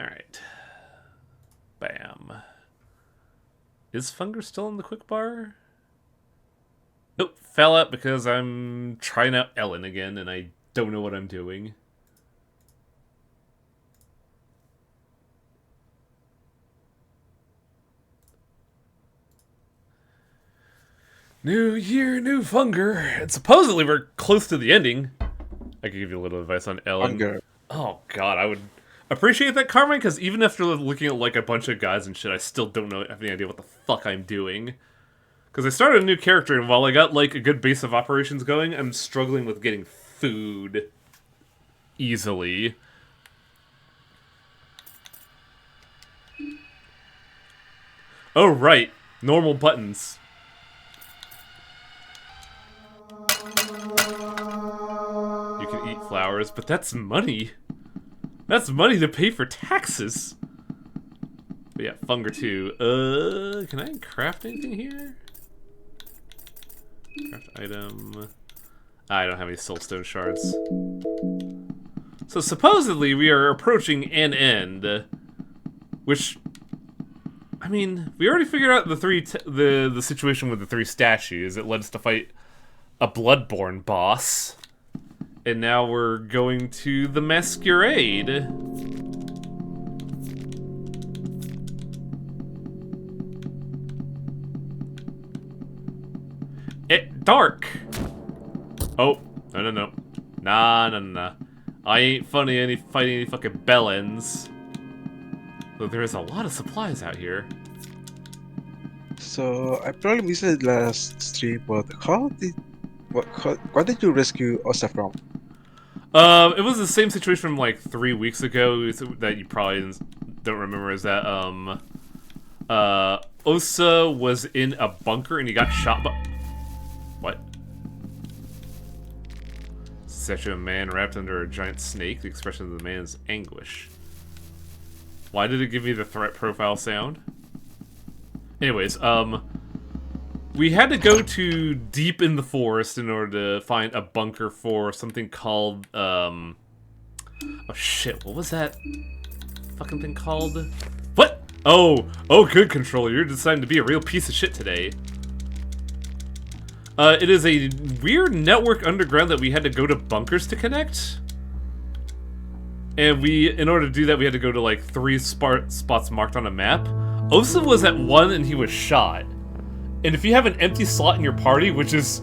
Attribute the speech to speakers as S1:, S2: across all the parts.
S1: Alright. Bam. Is Funger still in the quick bar? Nope, fell out because I'm trying out Ellen again and I don't know what I'm doing. New year, new Funger. And supposedly we're close to the ending. I could give you a little advice on Ellen.
S2: Hunger.
S1: Oh god, I would appreciate that, Carmine, because even after looking at like a bunch of guys and shit, I still don't have any idea what the fuck I'm doing. Because I started a new character, and while I got like a good base of operations going, I'm struggling with getting food easily. Oh right, normal buttons. You can eat flowers, but that's money. That's money to pay for taxes. But yeah, Funger 2. Can I craft anything here? Craft item. I don't have any soulstone shards. So supposedly we are approaching an end, which, I mean, we already figured out the situation with the 3 statues. It led us to fight a Bloodborne boss, and now we're going to the Masquerade. Dark. Oh, no. Nah. I ain't fighting any fucking bellends. Though there's a lot of supplies out here.
S2: So I probably missed the last stream, but what did you rescue Osa from?
S1: It was the same situation from like 3 weeks ago that you probably don't remember. Is that Osa was in a bunker and he got shot by. What? Statue of a man wrapped under a giant snake. The expression of the man's anguish. Why did it give me the threat profile sound? Anyways, we had to go to deep in the forest in order to find a bunker for something called, oh shit, what was that fucking thing called? What? Oh, good, controller, you're deciding to be a real piece of shit today. It is a weird network underground that we had to go to bunkers to connect. And in order to do that, we had to go to like 3 spots marked on a map. Osa was at 1 and he was shot. And if you have an empty slot in your party, which is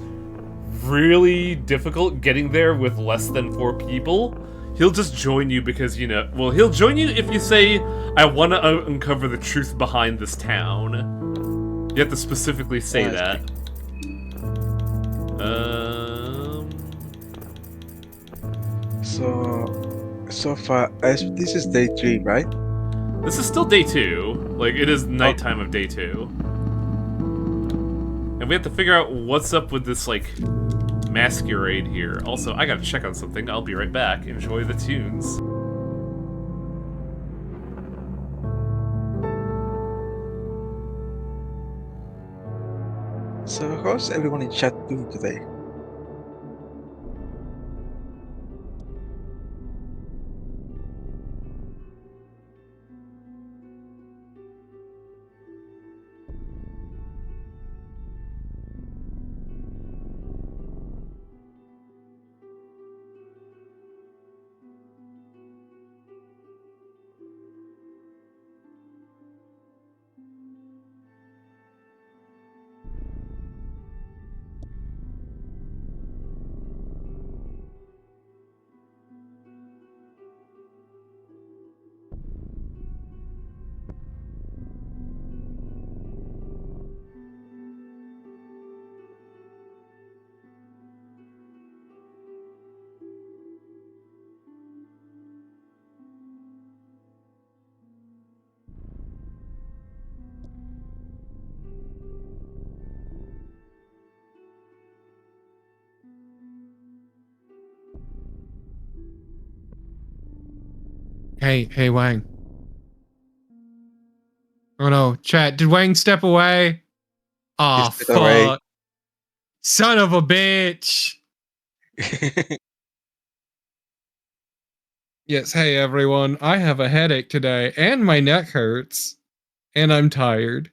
S1: really difficult getting there with less than 4 people, he'll just join you because, you know, well, he'll join you if you say, I want to uncover the truth behind this town. You have to specifically say that.
S2: So far, this is day 3, right?
S1: This is still day 2. Like, it is nighttime of day 2. And we have to figure out what's up with this, like, masquerade here. Also, I gotta check on something. I'll be right back. Enjoy the tunes.
S2: So how's everyone in chat doing today?
S3: Hey, Wang. Oh no, chat. Did Wang step away? Oh,
S2: Step away.
S3: fuck. Son of a bitch. Yes, hey everyone. I have a headache today, and my neck hurts, and I'm tired.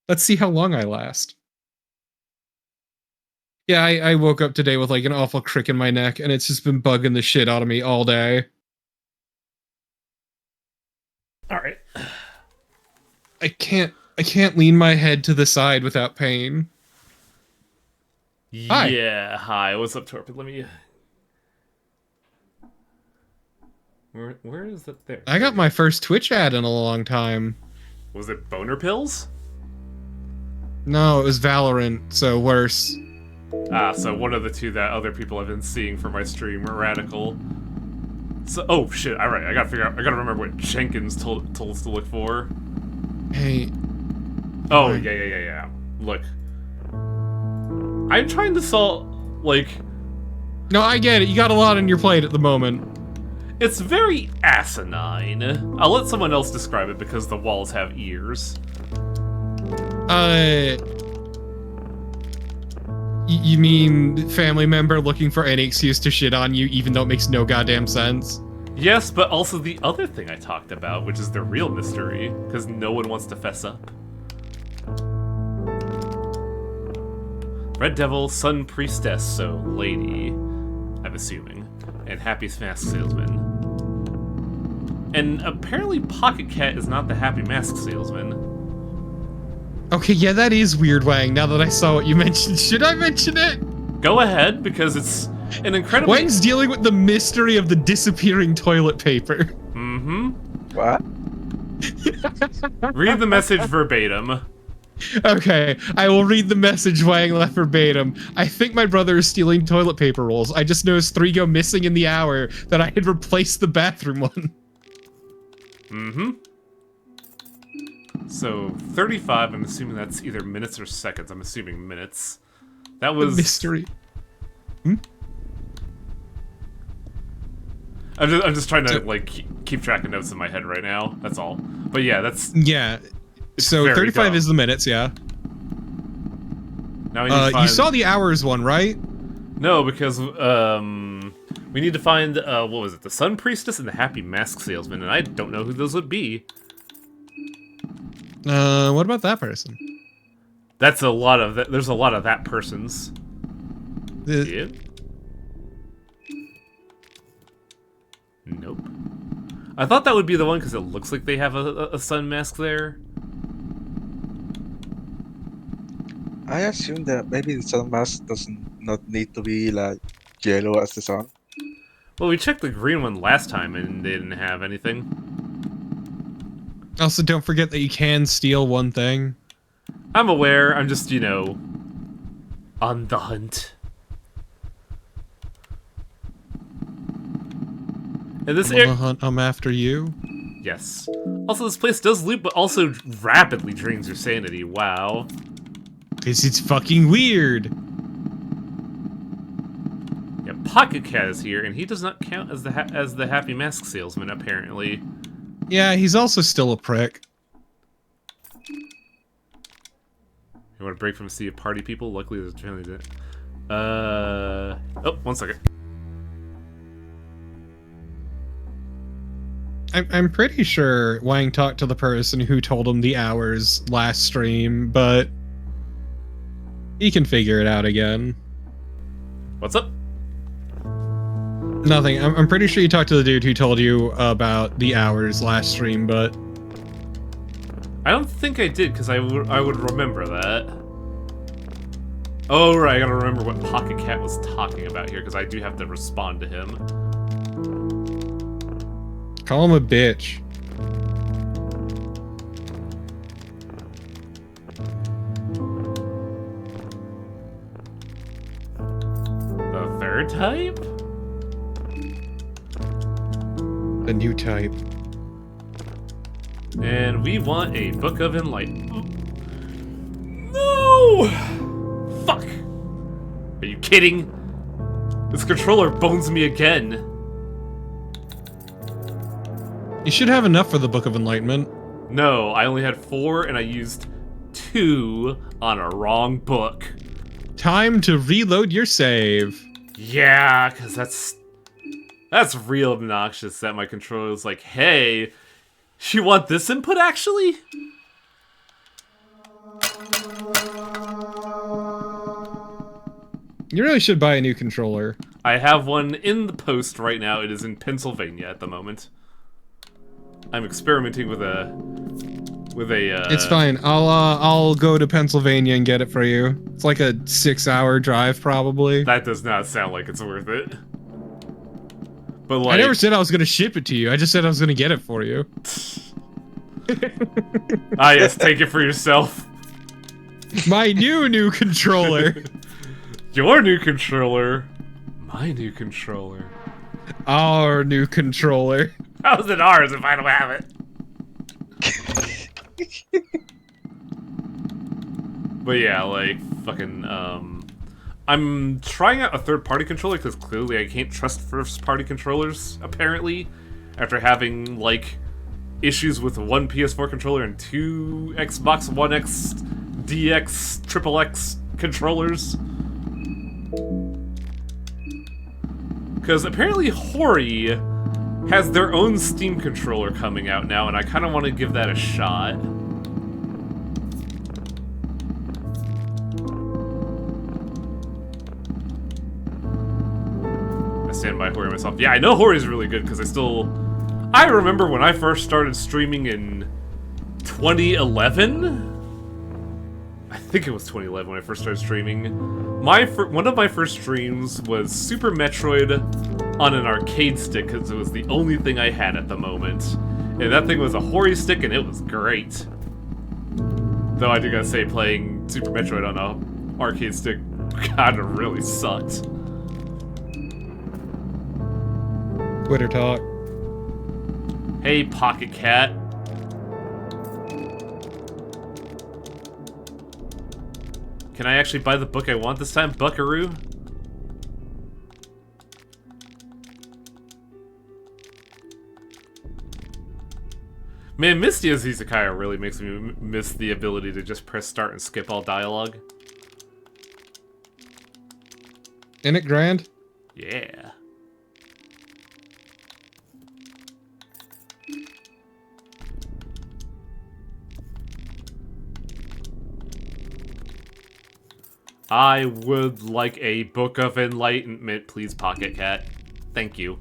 S3: Let's see how long I last. Yeah, I woke up today with like an awful crick in my neck, and it's just been bugging the shit out of me all day.
S1: All right.
S3: I can't lean my head to the side without pain. Hi.
S1: Yeah, hi. What's up, Torpid? Let me. Where is that there?
S3: I got my first Twitch ad in a long time.
S1: Was it boner pills?
S3: No, it was Valorant, so worse.
S1: Ah, so one of the two that other people have been seeing for my stream were Radical. So, oh shit! All right, I gotta remember what Jenkins told us to look for.
S3: Hey.
S1: Oh yeah. Look, I'm trying to solve like.
S3: No, I get it. You got a lot on your plate at the moment.
S1: It's very asinine. I'll let someone else describe it because the walls have ears.
S3: You mean family member looking for any excuse to shit on you even though it makes no goddamn sense?
S1: Yes, but also the other thing I talked about, which is the real mystery, because no one wants to fess up. Red Devil, Sun Priestess, so lady, I'm assuming, and Happy Mask Salesman. And apparently Pocket Cat is not the Happy Mask Salesman.
S3: Okay, yeah, that is weird, Wang, now that I saw what you mentioned. Should I mention it?
S1: Go ahead, because it's an incredible...
S3: Wang's dealing with the mystery of the disappearing toilet paper.
S1: Mm-hmm.
S2: What?
S1: Read the message verbatim.
S3: Okay, I will read the message Wang left verbatim. I think my brother is stealing toilet paper rolls. I just noticed 3 go missing in the hour that I had replaced the bathroom one.
S1: Mm-hmm. So, 35, I'm assuming that's either minutes or seconds. I'm assuming minutes. That was...
S3: The mystery. Hmm?
S1: I'm just trying to, like, keep track of notes in my head right now. That's all. But yeah, that's...
S3: Yeah. So, 35
S1: dumb.
S3: is the minutes, yeah.
S1: Now we need to find...
S3: You saw the hours one, right?
S1: No, because, we need to find, what was it? The Sun Priestess and the Happy Mask Salesman, and I don't know who those would be.
S3: What about that person?
S1: That's a lot of that. There's a lot of that person's. Yeah. Nope. I thought that would be the one because it looks like they have a sun mask there.
S2: I assume that maybe the sun mask doesn't not need to be like yellow as the sun.
S1: Well, we checked the green one last time and they didn't have anything.
S3: Also, don't forget that you can steal one thing.
S1: I'm aware. I'm just, you know, on the hunt. And this
S3: On the hunt, I'm after you.
S1: Yes. Also, this place does loot, but also rapidly drains your sanity. Wow.
S3: Because it's fucking weird.
S1: Yeah, Pocket Cat is here, and he does not count as the Happy Mask Salesman, apparently.
S3: Yeah, he's also still a prick.
S1: You want to break from a sea of party people? Luckily, there's family that. Oh, 1 second.
S3: I'm pretty sure Wang talked to the person who told him the hours last stream, but he can figure it out again.
S1: What's up?
S3: Nothing. I'm pretty sure you talked to the dude who told you about the hours last stream, but
S1: I don't think I did, because I would remember that. Oh, right, I gotta remember what Pocket Cat was talking about here, because I do have to respond to him.
S3: call him a bitch.
S1: The third type?
S3: The new type.
S1: And we want a Book of Enlightenment. No! Fuck! Are you kidding? This controller bones me again.
S3: You should have enough for the Book of Enlightenment.
S1: No, I only had 4 and I used 2 on a wrong book.
S3: Time to reload your save.
S1: Yeah, because that's That's real obnoxious that my controller is like, hey, you want this input actually?
S3: You really should buy a new controller.
S1: I have one in the post right now. It is in Pennsylvania at the moment. I'm experimenting with a
S3: It's fine. I'll go to Pennsylvania and get it for you. It's like a 6-hour drive probably.
S1: That does not sound like it's worth it. But like,
S3: I never said I was gonna ship it to you. I just said I was gonna get it for you.
S1: ah yes, take it for yourself.
S3: My new controller.
S1: Your new controller. My new controller.
S3: Our new controller.
S1: How's it ours if I don't have it? But yeah, like, fucking, I'm trying out a third-party controller because clearly I can't trust first-party controllers, apparently, after having, like, issues with one PS4 controller and 2 Xbox One X, DX, Triple X controllers. Because apparently Hori has their own Steam controller coming out now, and I kind of want to give that a shot. I stand by Hori myself. Yeah, I know Hori's really good because I remember when I first started streaming in 2011? I think it was 2011 when I first started streaming. One of my first streams was Super Metroid on an arcade stick because it was the only thing I had at the moment. And that thing was a Hori stick and it was great. Though I do gotta say, playing Super Metroid on a arcade stick kinda really sucked.
S3: Twitter talk.
S1: Hey, Pocket Cat. Can I actually buy the book I want this time, Buckaroo? Man, Misty as Izakaya really makes me miss the ability to just press start and skip all dialogue.
S3: Isn't it grand?
S1: Yeah. I would like a Book of Enlightenment, please, Pocket Cat. Thank you.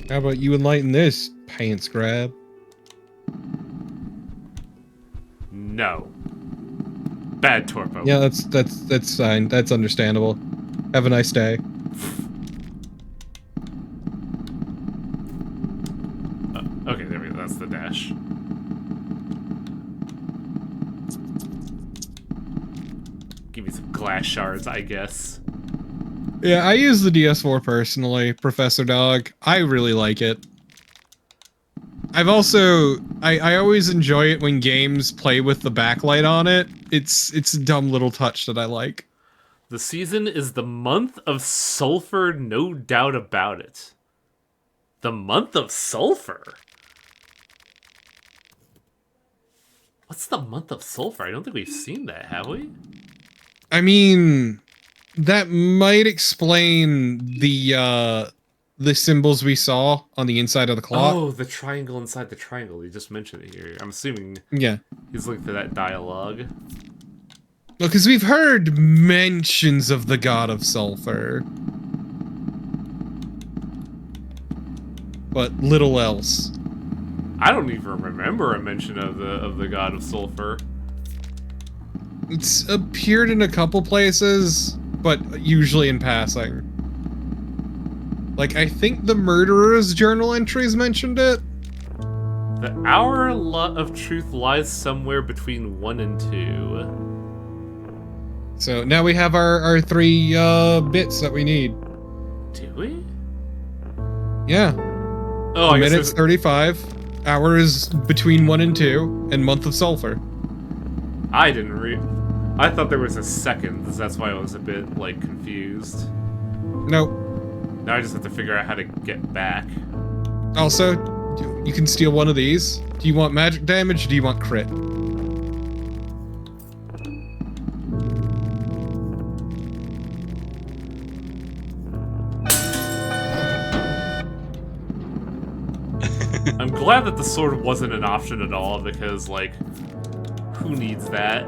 S3: How about you enlighten this, pants grab?
S1: No. Bad Torpo.
S3: Yeah, that's fine. That's understandable. Have a nice day.
S1: Okay, there we go. That's the dash. Give me some glass shards, I guess.
S3: Yeah, I use the DS4 personally, Professor Dog. I really like it. I've also... I always enjoy it when games play with the backlight on it. It's a dumb little touch that I like.
S1: The season is the month of sulfur, no doubt about it. The month of sulfur? What's the month of sulfur? I don't think we've seen that, have we?
S3: I mean, that might explain the symbols we saw on the inside of the clock.
S1: Oh, the triangle inside the triangle. You just mentioned it here. I'm assuming
S3: Yeah.
S1: he's looking for that dialogue.
S3: Well, because we've heard mentions of the god of sulfur. But little else.
S1: I don't even remember a mention of the god of sulfur.
S3: It's appeared in a couple places, but usually in passing. Like, I think the murderer's journal entries mentioned it.
S1: The hour of truth lies somewhere between 1 and 2.
S3: So now we have our 3 bits that we need.
S1: Do we?
S3: Yeah.
S1: Oh, I guess
S3: Minutes 35, hours between 1 and 2, and month of sulfur.
S1: I didn't read. I thought there was a second. That's why I was a bit, like, confused.
S3: Nope.
S1: Now I just have to figure out how to get back.
S3: Also, you can steal one of these. Do you want magic damage, or do you want crit?
S1: I'm glad that the sword wasn't an option at all, because, like, who needs that?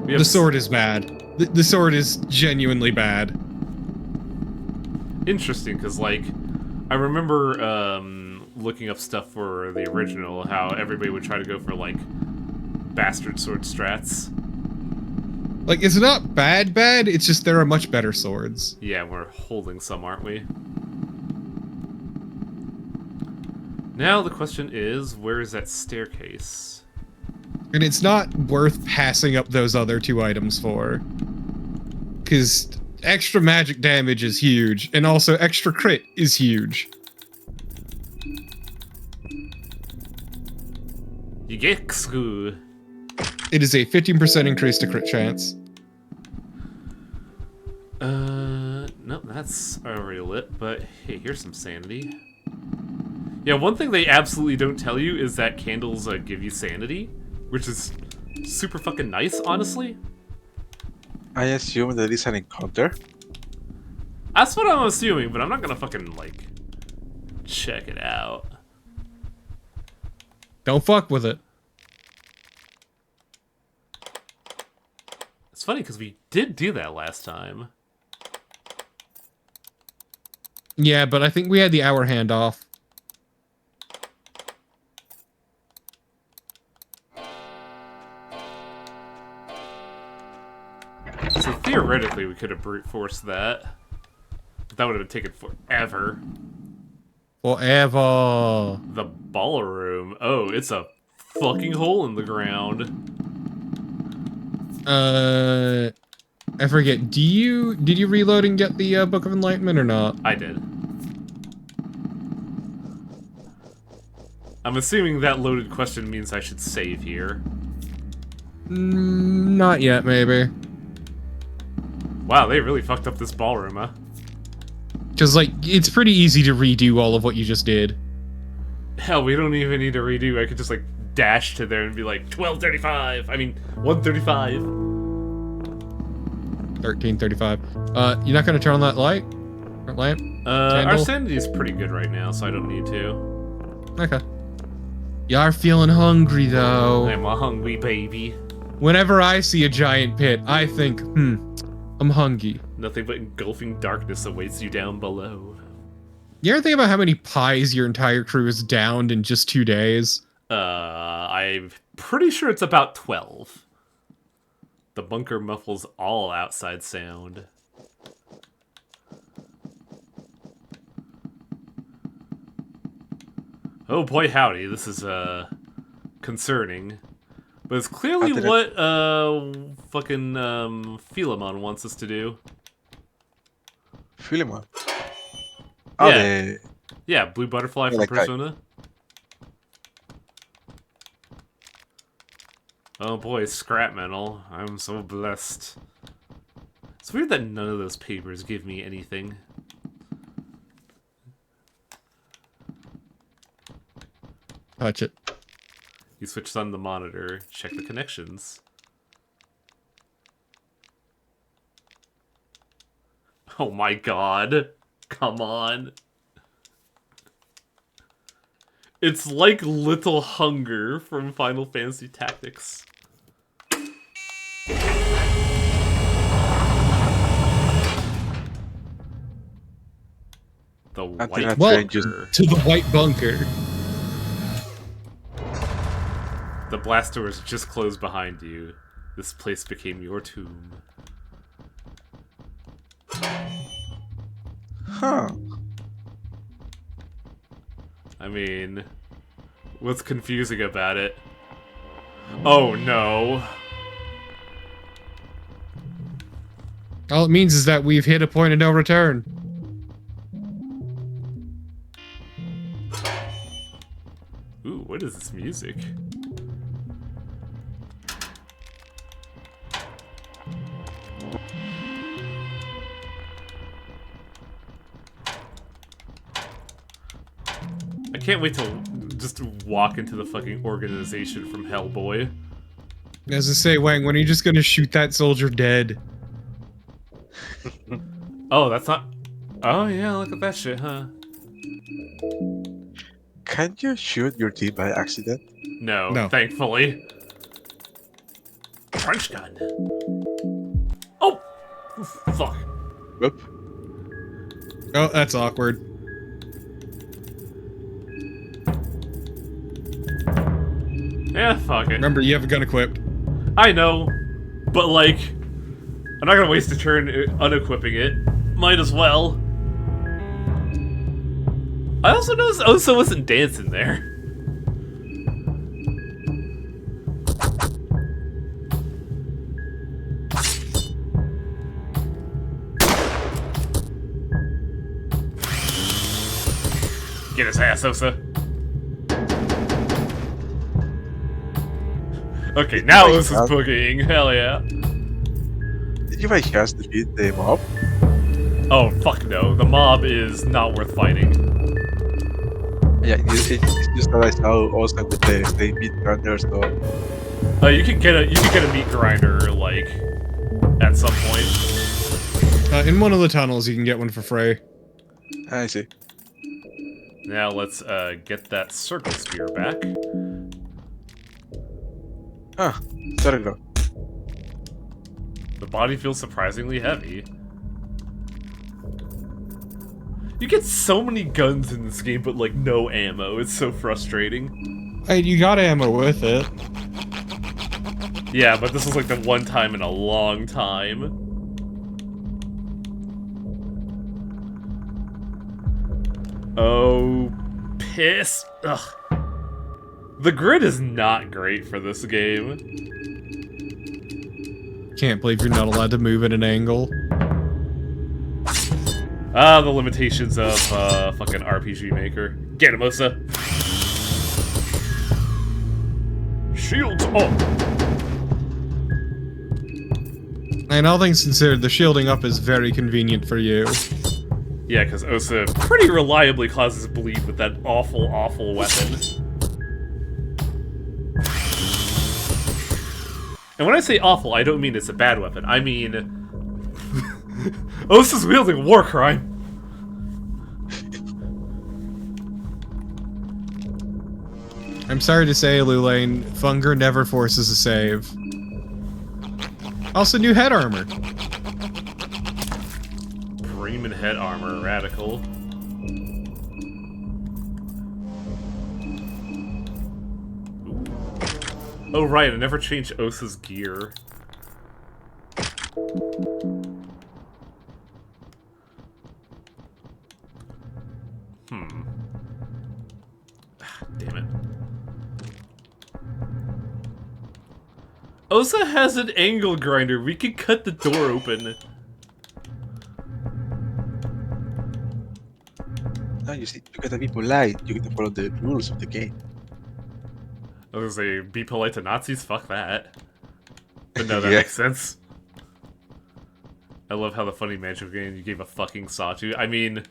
S3: The sword is bad. The sword is genuinely bad.
S1: Interesting, because, like, I remember looking up stuff for the original, how everybody would try to go for, like, bastard sword strats.
S3: Like, it's not bad, it's just there are much better swords.
S1: Yeah, we're holding some, aren't we? Now the question is, where is that staircase?
S3: And it's not worth passing up those other 2 items for. Because extra magic damage is huge, and also extra crit is huge.
S1: Yigexku.
S3: It is a 15% increase to crit chance.
S1: Nope, that's already lit, but hey, here's some sanity. Yeah, one thing they absolutely don't tell you is that candles give you sanity, which is super fucking nice, honestly.
S2: I assume that it's an encounter.
S1: That's what I'm assuming, but I'm not gonna fucking, like, check it out.
S3: Don't fuck with it.
S1: It's funny, because we did do that last time.
S3: Yeah, but I think we had the hour handoff.
S1: So theoretically, we could have brute forced that. But that would have taken forever.
S3: Forever.
S1: The ballroom. Oh, it's a fucking hole in the ground.
S3: I forget. Did you reload and get the Book of Enlightenment or not?
S1: I did. I'm assuming that loaded question means I should save here.
S3: Not yet, maybe.
S1: Wow, they really fucked up this ballroom, huh?
S3: Because, like, it's pretty easy to redo all of what you just did.
S1: Hell, we don't even need to redo. I could just, like, dash to there and be like, 1235! I mean, 135.
S3: 1335. You're not gonna turn on that light? Or lamp?
S1: Our
S3: Candle?
S1: sanity is pretty good right now, so I don't need to.
S3: Okay. You are feeling hungry, though.
S1: I'm a hungry baby.
S3: Whenever I see a giant pit, I think, I'm hungry.
S1: Nothing but engulfing darkness awaits you down below.
S3: You ever think about how many pies your entire crew has downed in just 2 days?
S1: I'm pretty sure it's about 12. The bunker muffles all outside sound. Oh boy howdy, this is, concerning. But it's clearly what, fucking, Philemon wants us to do.
S2: Philemon. Oh,
S1: Yeah. Yeah, Blue Butterfly from
S2: like that.
S1: Persona. Oh boy, scrap metal. I'm so blessed. It's weird that none of those papers give me anything.
S3: Touch it.
S1: You switch on the monitor, check the connections. Oh my god. Come on. It's like Little Hunger from Final Fantasy Tactics. The
S2: I think
S1: white
S2: that's
S3: Well,
S2: strange.
S3: to the white bunker.
S1: The blast doors just closed behind you. This place became your tomb.
S2: Huh.
S1: I mean, what's confusing about it? Oh no.
S3: All it means is that we've hit a point of no return.
S1: Ooh, what is this music? I can't wait to just walk into the fucking organization from Hellboy.
S3: As I say, Wang, when are you just gonna shoot that soldier dead?
S1: Oh, that's not... Oh yeah, look at that shit, huh?
S2: Can you shoot your team by accident?
S1: No,
S3: No.
S1: thankfully. Crunch gun. Oh! Fuck.
S2: Whoop.
S3: Oh, that's awkward.
S1: Yeah, fuck it.
S3: Remember, you have a gun equipped.
S1: I know, but like, I'm not gonna waste a turn unequipping it. Might as well. I also noticed Osa wasn't dancing there. Get his ass, Osa. Okay, now Osa's boogieing. Hell yeah.
S2: Did you by chance defeat the mob?
S1: Oh, fuck no. The mob is not worth fighting.
S2: Yeah, it's just that I saw also with the meat grinder, so
S1: You could get a meat grinder, like, at some point.
S3: In one of the tunnels, you can get one for free.
S2: I see.
S1: Now let's get that circle spear back.
S2: Ah, there we go.
S1: The body feels surprisingly heavy. You get so many guns in this game, but like no ammo. It's so frustrating.
S3: Hey, you got ammo with it.
S1: Yeah, but this was like the one time in a long time. Oh, piss. Ugh. The grid is not great for this game.
S3: Can't believe you're not allowed to move at an angle.
S1: Ah, the limitations of fucking RPG Maker. Get him, Osa. Shields up.
S3: And all things considered, the shielding up is very convenient for you.
S1: Yeah, because Osa pretty reliably causes bleed with that awful, awful weapon. And when I say awful, I don't mean it's a bad weapon. I mean... Osa's wielding a war crime!
S3: I'm sorry to say, Lulane, Funger never forces a save. Also, new head armor.
S1: Bremen head armor, radical. Oh right, I never changed Osa's gear. Damn it. Osa has an angle grinder. We can cut the door open.
S2: No, you see, you gotta be polite. You gotta follow the rules of the game.
S1: I was gonna say, be polite to Nazis? Fuck that. But no, that
S2: Yeah.
S1: makes sense. I love how the funny magic game you gave a fucking saw to. I mean,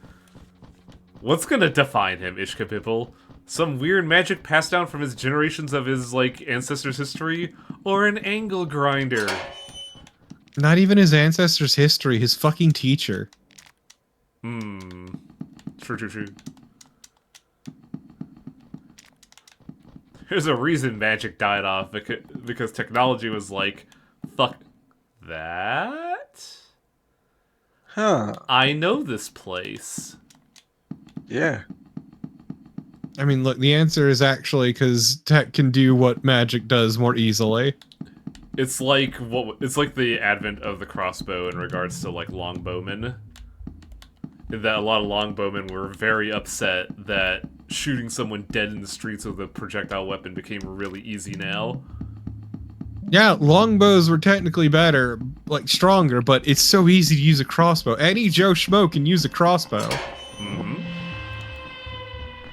S1: what's gonna define him, Ishka Pipple? Some weird magic passed down from his generations of his, like, ancestors' history? Or an angle grinder?
S3: Not even his ancestors' history, his fucking teacher.
S1: True. There's a reason magic died off, because technology was like, fuck that?
S2: Huh.
S1: I know this place.
S2: Yeah.
S3: I mean, look, the answer is actually because tech can do what magic does more easily.
S1: It's like the advent of the crossbow in regards to like longbowmen. In that a lot of longbowmen were very upset that shooting someone dead in the streets with a projectile weapon became really easy now.
S3: Yeah, longbows were technically better, like stronger, but it's so easy to use a crossbow. Any Joe Schmo can use a crossbow.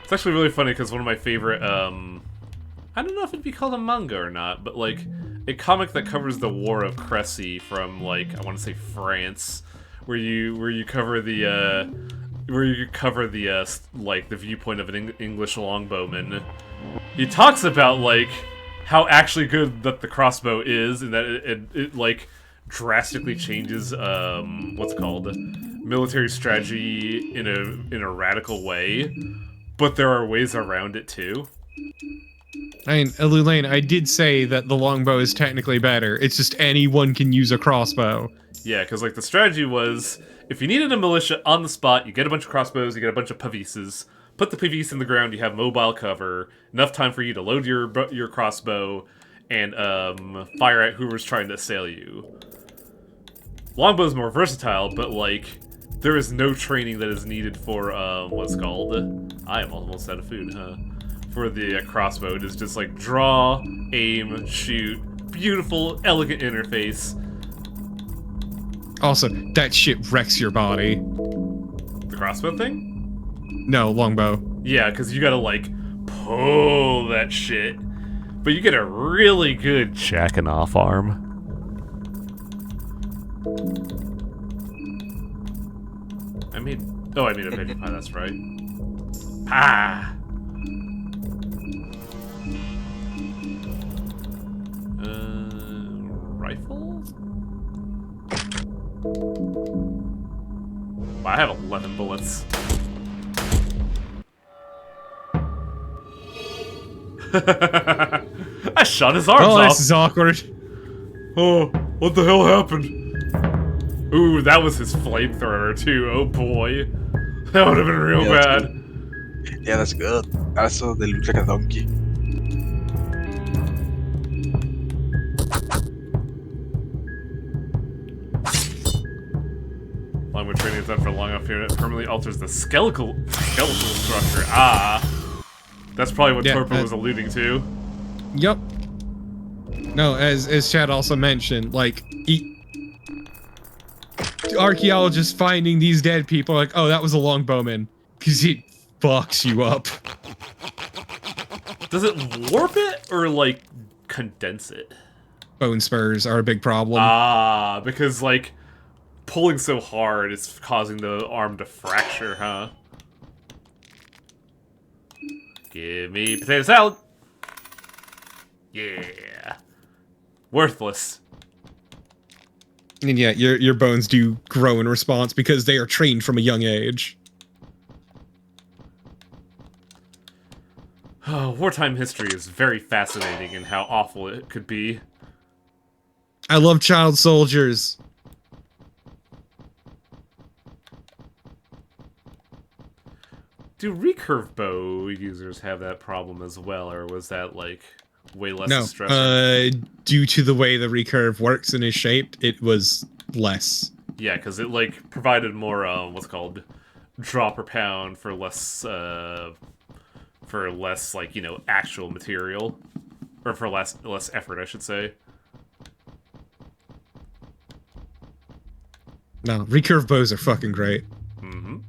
S1: It's actually really funny because one of my favorite, I don't know if it'd be called a manga or not, but like a comic that covers the War of Crécy from like I want to say France, where you cover the like the viewpoint of an English longbowman. He talks about like how actually good that the crossbow is, and that it like drastically changes what's it called, military strategy in a radical way. but there are ways around it too.
S3: I mean, Lulaine, I did say that the longbow is technically better. It's just anyone can use a crossbow.
S1: Yeah, because like the strategy was, if you needed a militia on the spot, you get a bunch of crossbows, you get a bunch of pavises, put the pavis in the ground, you have mobile cover, enough time for you to load your crossbow, and fire at whoever's trying to assail you. Longbow's more versatile, but like there is no training that is needed for what's called. I am almost out of food, huh? For the crossbow, it is just like draw, aim, shoot, beautiful, elegant interface.
S3: Also, that shit wrecks your body.
S1: The crossbow thing?
S3: No, longbow.
S1: Yeah, because you gotta like pull that shit, but you get a really good jacking off arm. I made a veggie pie. That's right. Ah. Rifle? I have 11 bullets. I shot his arms off.
S3: This is awkward.
S1: Oh, what the hell happened? Ooh, that was his flamethrower too. Oh boy. That would have been real bad.
S2: Yeah, that's good. Also, they look like a donkey.
S1: Longbow training is done for long enough here, it permanently alters the skeletal structure. Ah. That's probably what Torpo was alluding to.
S3: Yep. No, as Chad also mentioned, like, archaeologists finding these dead people, like, oh, that was a longbowman, because it fucks you up.
S1: Does it warp it, or, like, condense it?
S3: Bone spurs are a big problem.
S1: Ah, because, like, pulling so hard, it's causing the arm to fracture, huh? Give me potato salad! Yeah. Worthless.
S3: And yeah, your bones do grow in response because they are trained from a young age.
S1: Oh, wartime history is very fascinating in how awful it could be.
S3: I love child soldiers.
S1: Do recurve bow users have that problem as well, or was that, like, way less
S3: No,
S1: stressful?
S3: due to the way the recurve works and is shaped, it was less.
S1: Yeah, because it, like, provided more, what's called, draw per pound for less, like, you know, actual material. Or for less effort, I should say.
S3: No, recurve bows are fucking great.
S1: Mm-hmm.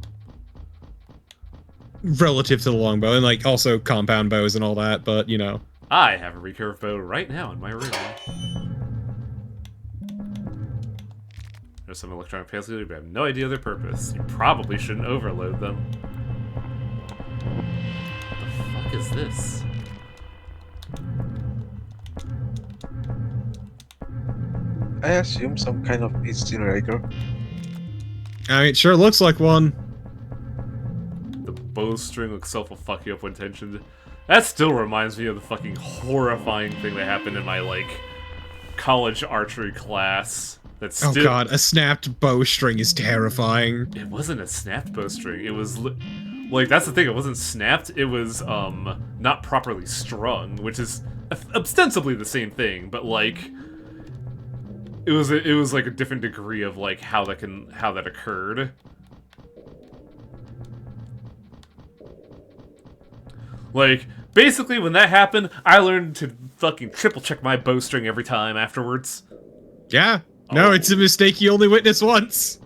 S3: Relative to the longbow, and, like, also compound bows and all that, but, you know.
S1: I have a recurve bow right now in my room. There's some electronic panels, but I have no idea their purpose. You probably shouldn't overload them. What the fuck is this?
S2: I assume some kind of incinerator.
S3: I mean, it sure looks like one.
S1: The bowstring itself will fuck you up when tensioned. That still reminds me of the fucking horrifying thing that happened in my, like, college archery class. That's still...
S3: Oh god, a snapped bowstring is terrifying.
S1: It wasn't a snapped bowstring. It was... Like, that's the thing. It wasn't snapped. It was, not properly strung, which is ostensibly the same thing, but, like... It was like a different degree of, like, how that occurred. Like, basically, when that happened, I learned to fucking triple check my bowstring every time afterwards.
S3: Yeah. No, it's a mistake you only witness once.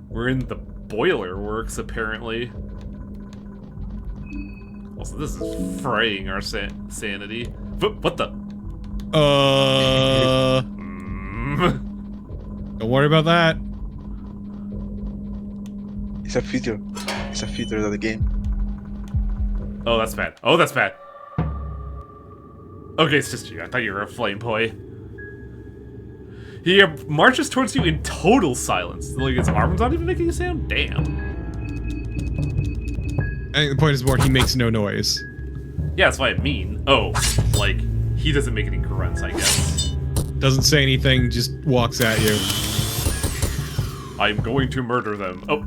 S1: We're in the boiler works, apparently. Also, this is fraying our sanity. What the?
S3: Don't worry about that.
S2: It's a feature. It's a feature of the game.
S1: Oh, that's bad. Oh, that's bad. Okay, it's just you. I thought you were a flame boy. He marches towards you in total silence. Like his arm's not even making a sound? Damn.
S3: I think the point is more he makes no noise.
S1: Yeah, that's what I mean. Oh, like, he doesn't make any grunts, I guess.
S3: Doesn't say anything, just walks at you.
S1: I'm going to murder them. Oh.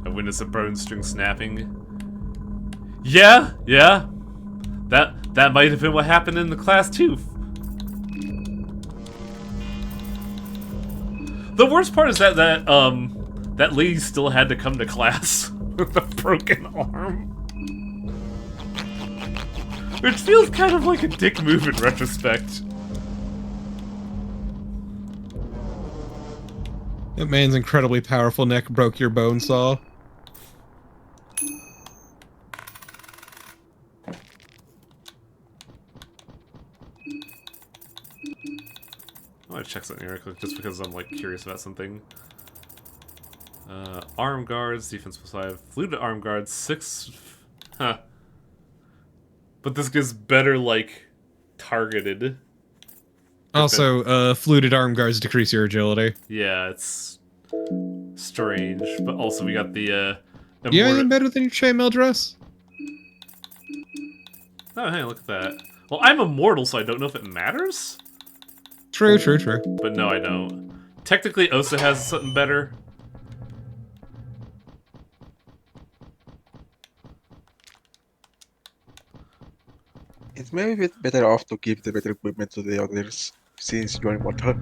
S1: I witness a bone string snapping. Yeah. That might have been what happened in the class too. The worst part is that that lady still had to come to class with a broken arm. Which feels kind of like a dick move in retrospect.
S3: That man's incredibly powerful neck broke your bone saw.
S1: I want to check something real quick just because I'm like curious about something. Arm guards, defense plus 5. Fluted arm guards, 6. Huh. But this gives better, like, targeted.
S3: Also, fluted arm guards decrease your agility.
S1: Yeah, it's strange. But also we got the,
S3: You anything better than your chainmail dress?
S1: Oh, hey, look at that. Well, I'm immortal, so I don't know if it matters?
S3: True.
S1: But no, I don't. Technically, Osa has something better.
S2: It may be better off to give the better equipment to the others, since you're immortal.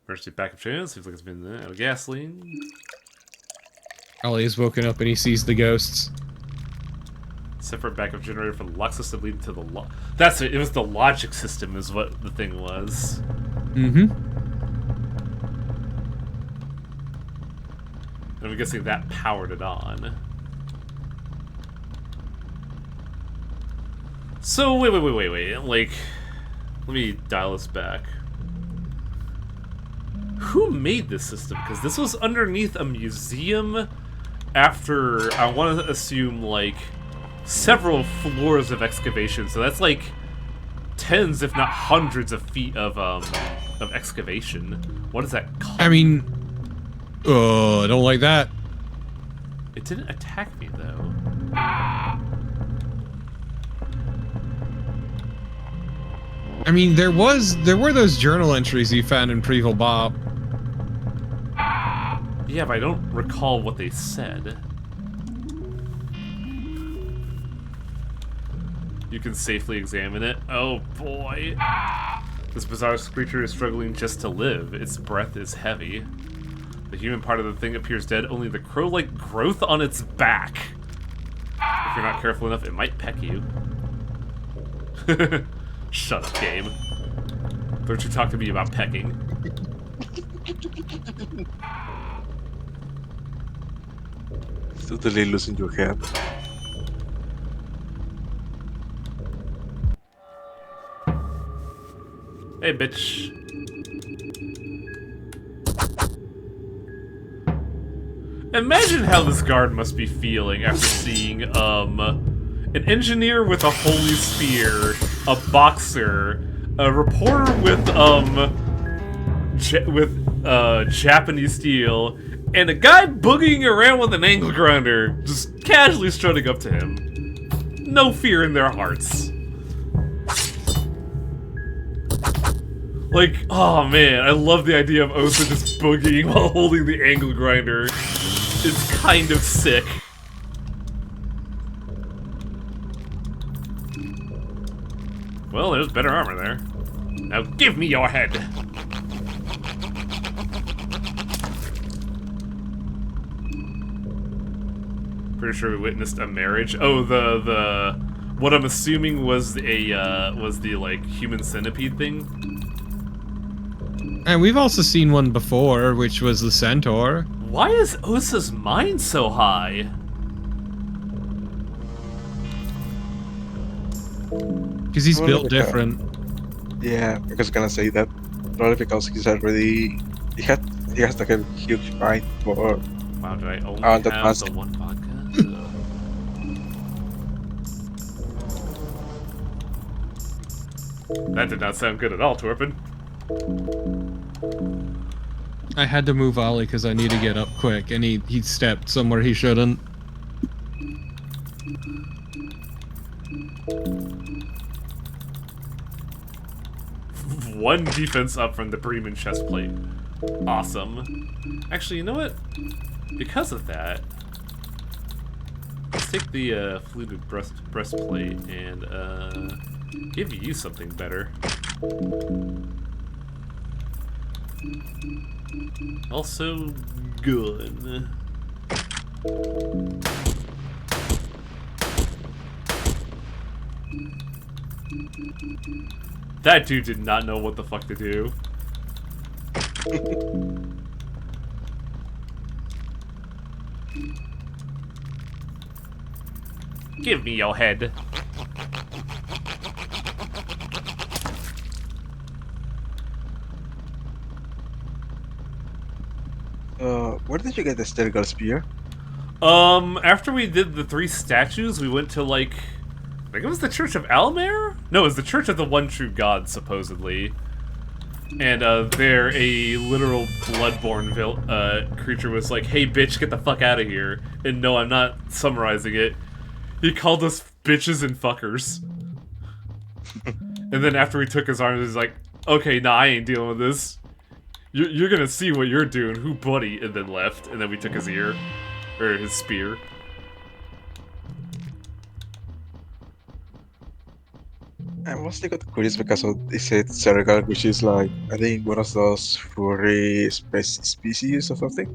S1: Emergency backup channel, seems like it's been out of gasoline.
S3: Ollie is woken up and he sees the ghosts.
S1: Separate backup generator for the lock system leading to the That's it, it was the logic system is what the thing was.
S3: Mm-hmm.
S1: And I'm guessing that powered it on. So, wait. Like, let me dial this back. Who made this system? Because this was underneath a museum after, I want to assume, like, several floors of excavation. So that's like tens, if not hundreds of feet of excavation. What is that called?
S3: I mean, I don't like that.
S1: It didn't attack me, though.
S3: I mean, there were those journal entries you found in Preval Bop.
S1: Yeah, but I don't recall what they said. You can safely examine it. Oh boy. This bizarre creature is struggling just to live. Its breath is heavy. The human part of the thing appears dead, only the crow-like growth on its back. If you're not careful enough, it might peck you. Shut up, game. Don't you talk to me about pecking.
S2: Totally losing your head.
S1: Hey, bitch. Imagine how this guard must be feeling after seeing, an engineer with a holy spear, a boxer, a reporter with, Japanese steel, and a guy boogieing around with an angle grinder, just casually strutting up to him. No fear in their hearts. Like, oh man, I love the idea of Osa just boogieing while holding the angle grinder. It's kind of sick. Well, there's better armor there. Now give me your head! Pretty sure we witnessed a marriage. Oh, the what I'm assuming was the like human centipede thing.
S3: And we've also seen one before, which was the centaur.
S1: Why is Osa's mind so high?
S3: Because he's
S2: Well,
S3: built
S2: look at that.
S3: different.
S2: Yeah, I was gonna say that. Probably because he's already he has like a huge mind for
S1: Wow, did I only
S2: that
S1: have
S2: must-
S1: the one vodka? Ugh. That did not sound good at all, Torpin.
S3: I had to move Ollie because I need to get up quick, and he stepped somewhere he shouldn't.
S1: One defense up from the Bremen chest plate. Awesome. Actually, you know what? Because of that, let's take the fluted breastplate and give you something better. Also, gun. That dude did not know what the fuck to do. Give me your head.
S2: Where did you get the Stilgar spear?
S1: After we did the 3 statues, we went to, like, I think it was the Church of Almere? No, it was the Church of the One True God, supposedly. And, there, a literal bloodborne creature was like, hey, bitch, get the fuck out of here. And no, I'm not summarizing it. He called us bitches and fuckers. And then after we took his arms, he's like, okay, nah, I ain't dealing with this. You're gonna see what you're doing, who buddy, and then left. And then we took his ear. Or his spear.
S2: I mostly got curious because they said Sergal, which is like, I think one of those furry species or something.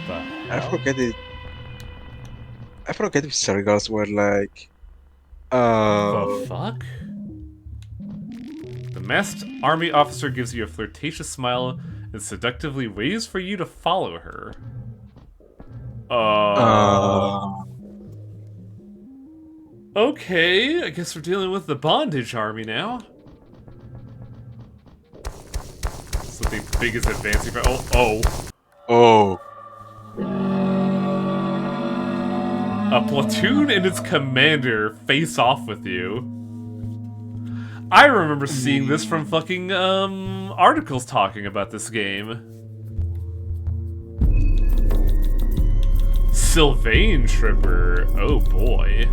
S2: I forget it. I forget if Sergals were like.
S1: The fuck? The masked army officer gives you a flirtatious smile and seductively waits for you to follow her. Okay, I guess we're dealing with the bondage army now. Something big is advancing.
S2: Oh.
S1: A platoon and its commander face off with you. I remember seeing this from fucking, articles talking about this game. Sylvain Tripper. Oh boy.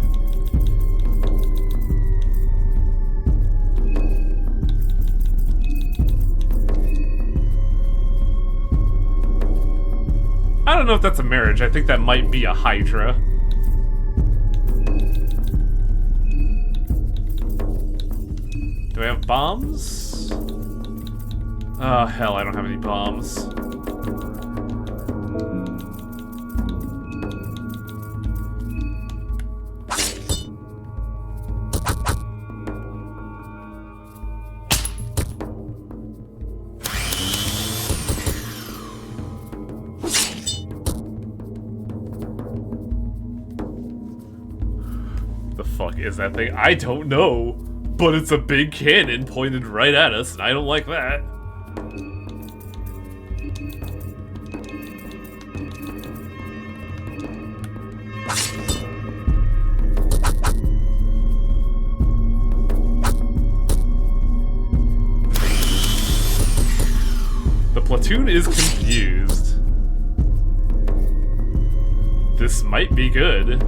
S1: I don't know if that's a marriage. I think that might be a Hydra. Do I have bombs? Oh, hell, I don't have any bombs. The fuck is that thing? I don't know. But it's a big cannon pointed right at us, and I don't like that. The platoon is confused. This might be good.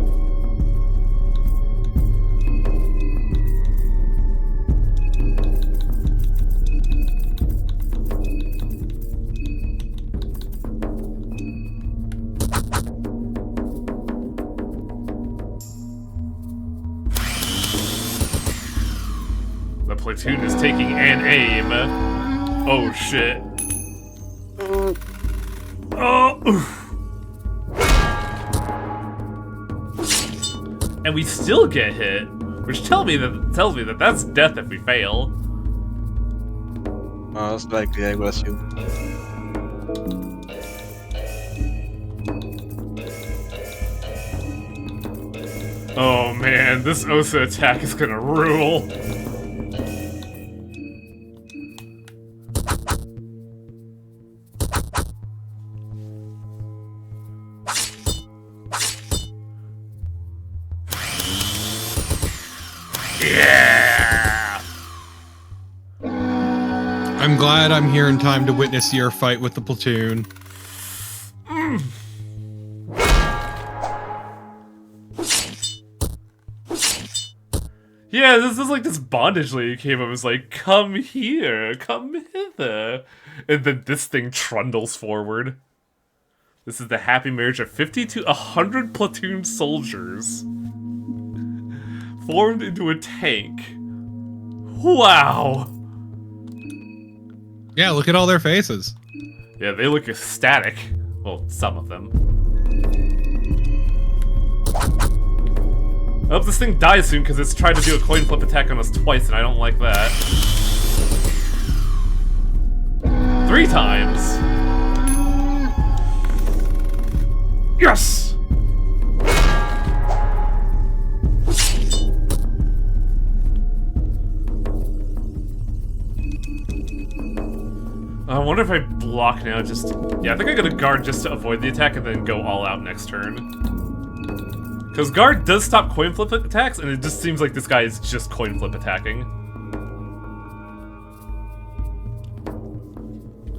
S1: The platoon is taking an aim. Oh shit. Oh. And we still get hit, which tells me that that's death if we fail.
S2: Most likely, I will assume.
S1: Oh man, this Osa attack is gonna rule.
S3: I'm glad I'm here in time to witness your fight with the platoon.
S1: Yeah, this is like this bondage lady came up and was like, come here, come hither. And then this thing trundles forward. This is the happy marriage of 50 to 100 platoon soldiers. Formed into a tank. Wow.
S3: Yeah, look at all their faces.
S1: Yeah, they look ecstatic. Well, some of them. I hope this thing dies soon, because it's tried to do a coin flip attack on us twice, and I don't like that. 3 times! Yes! I wonder if I block now just... Yeah, I think I gotta guard just to avoid the attack and then go all out next turn. Because guard does stop coin flip attacks, and it just seems like this guy is just coin flip attacking.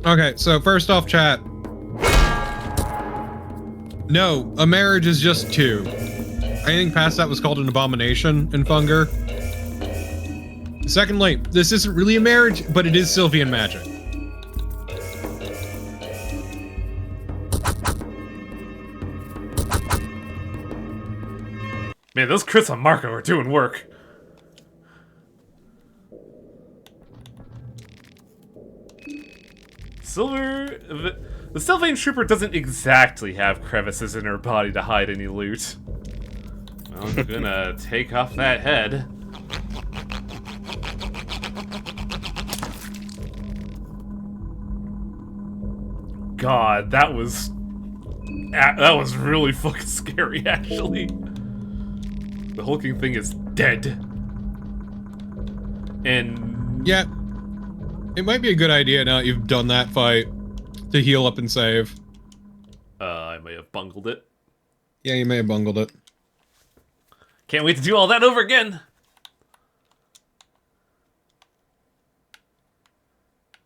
S3: Okay, so first off, chat. No, a marriage is just 2. Anything past that was called an abomination in Funger. Secondly, this isn't really a marriage, but it is Sylvian magic.
S1: Man, those crits on Marco are doing work. The Sylvain Trooper doesn't exactly have crevices in her body to hide any loot. Well, I'm gonna take off that head. God, that was really fucking scary, actually. The hulking thing is dead. And...
S3: Yeah. It might be a good idea now that you've done that fight to heal up and save.
S1: I may have bungled it.
S3: Yeah, you may have bungled it.
S1: Can't wait to do all that over again!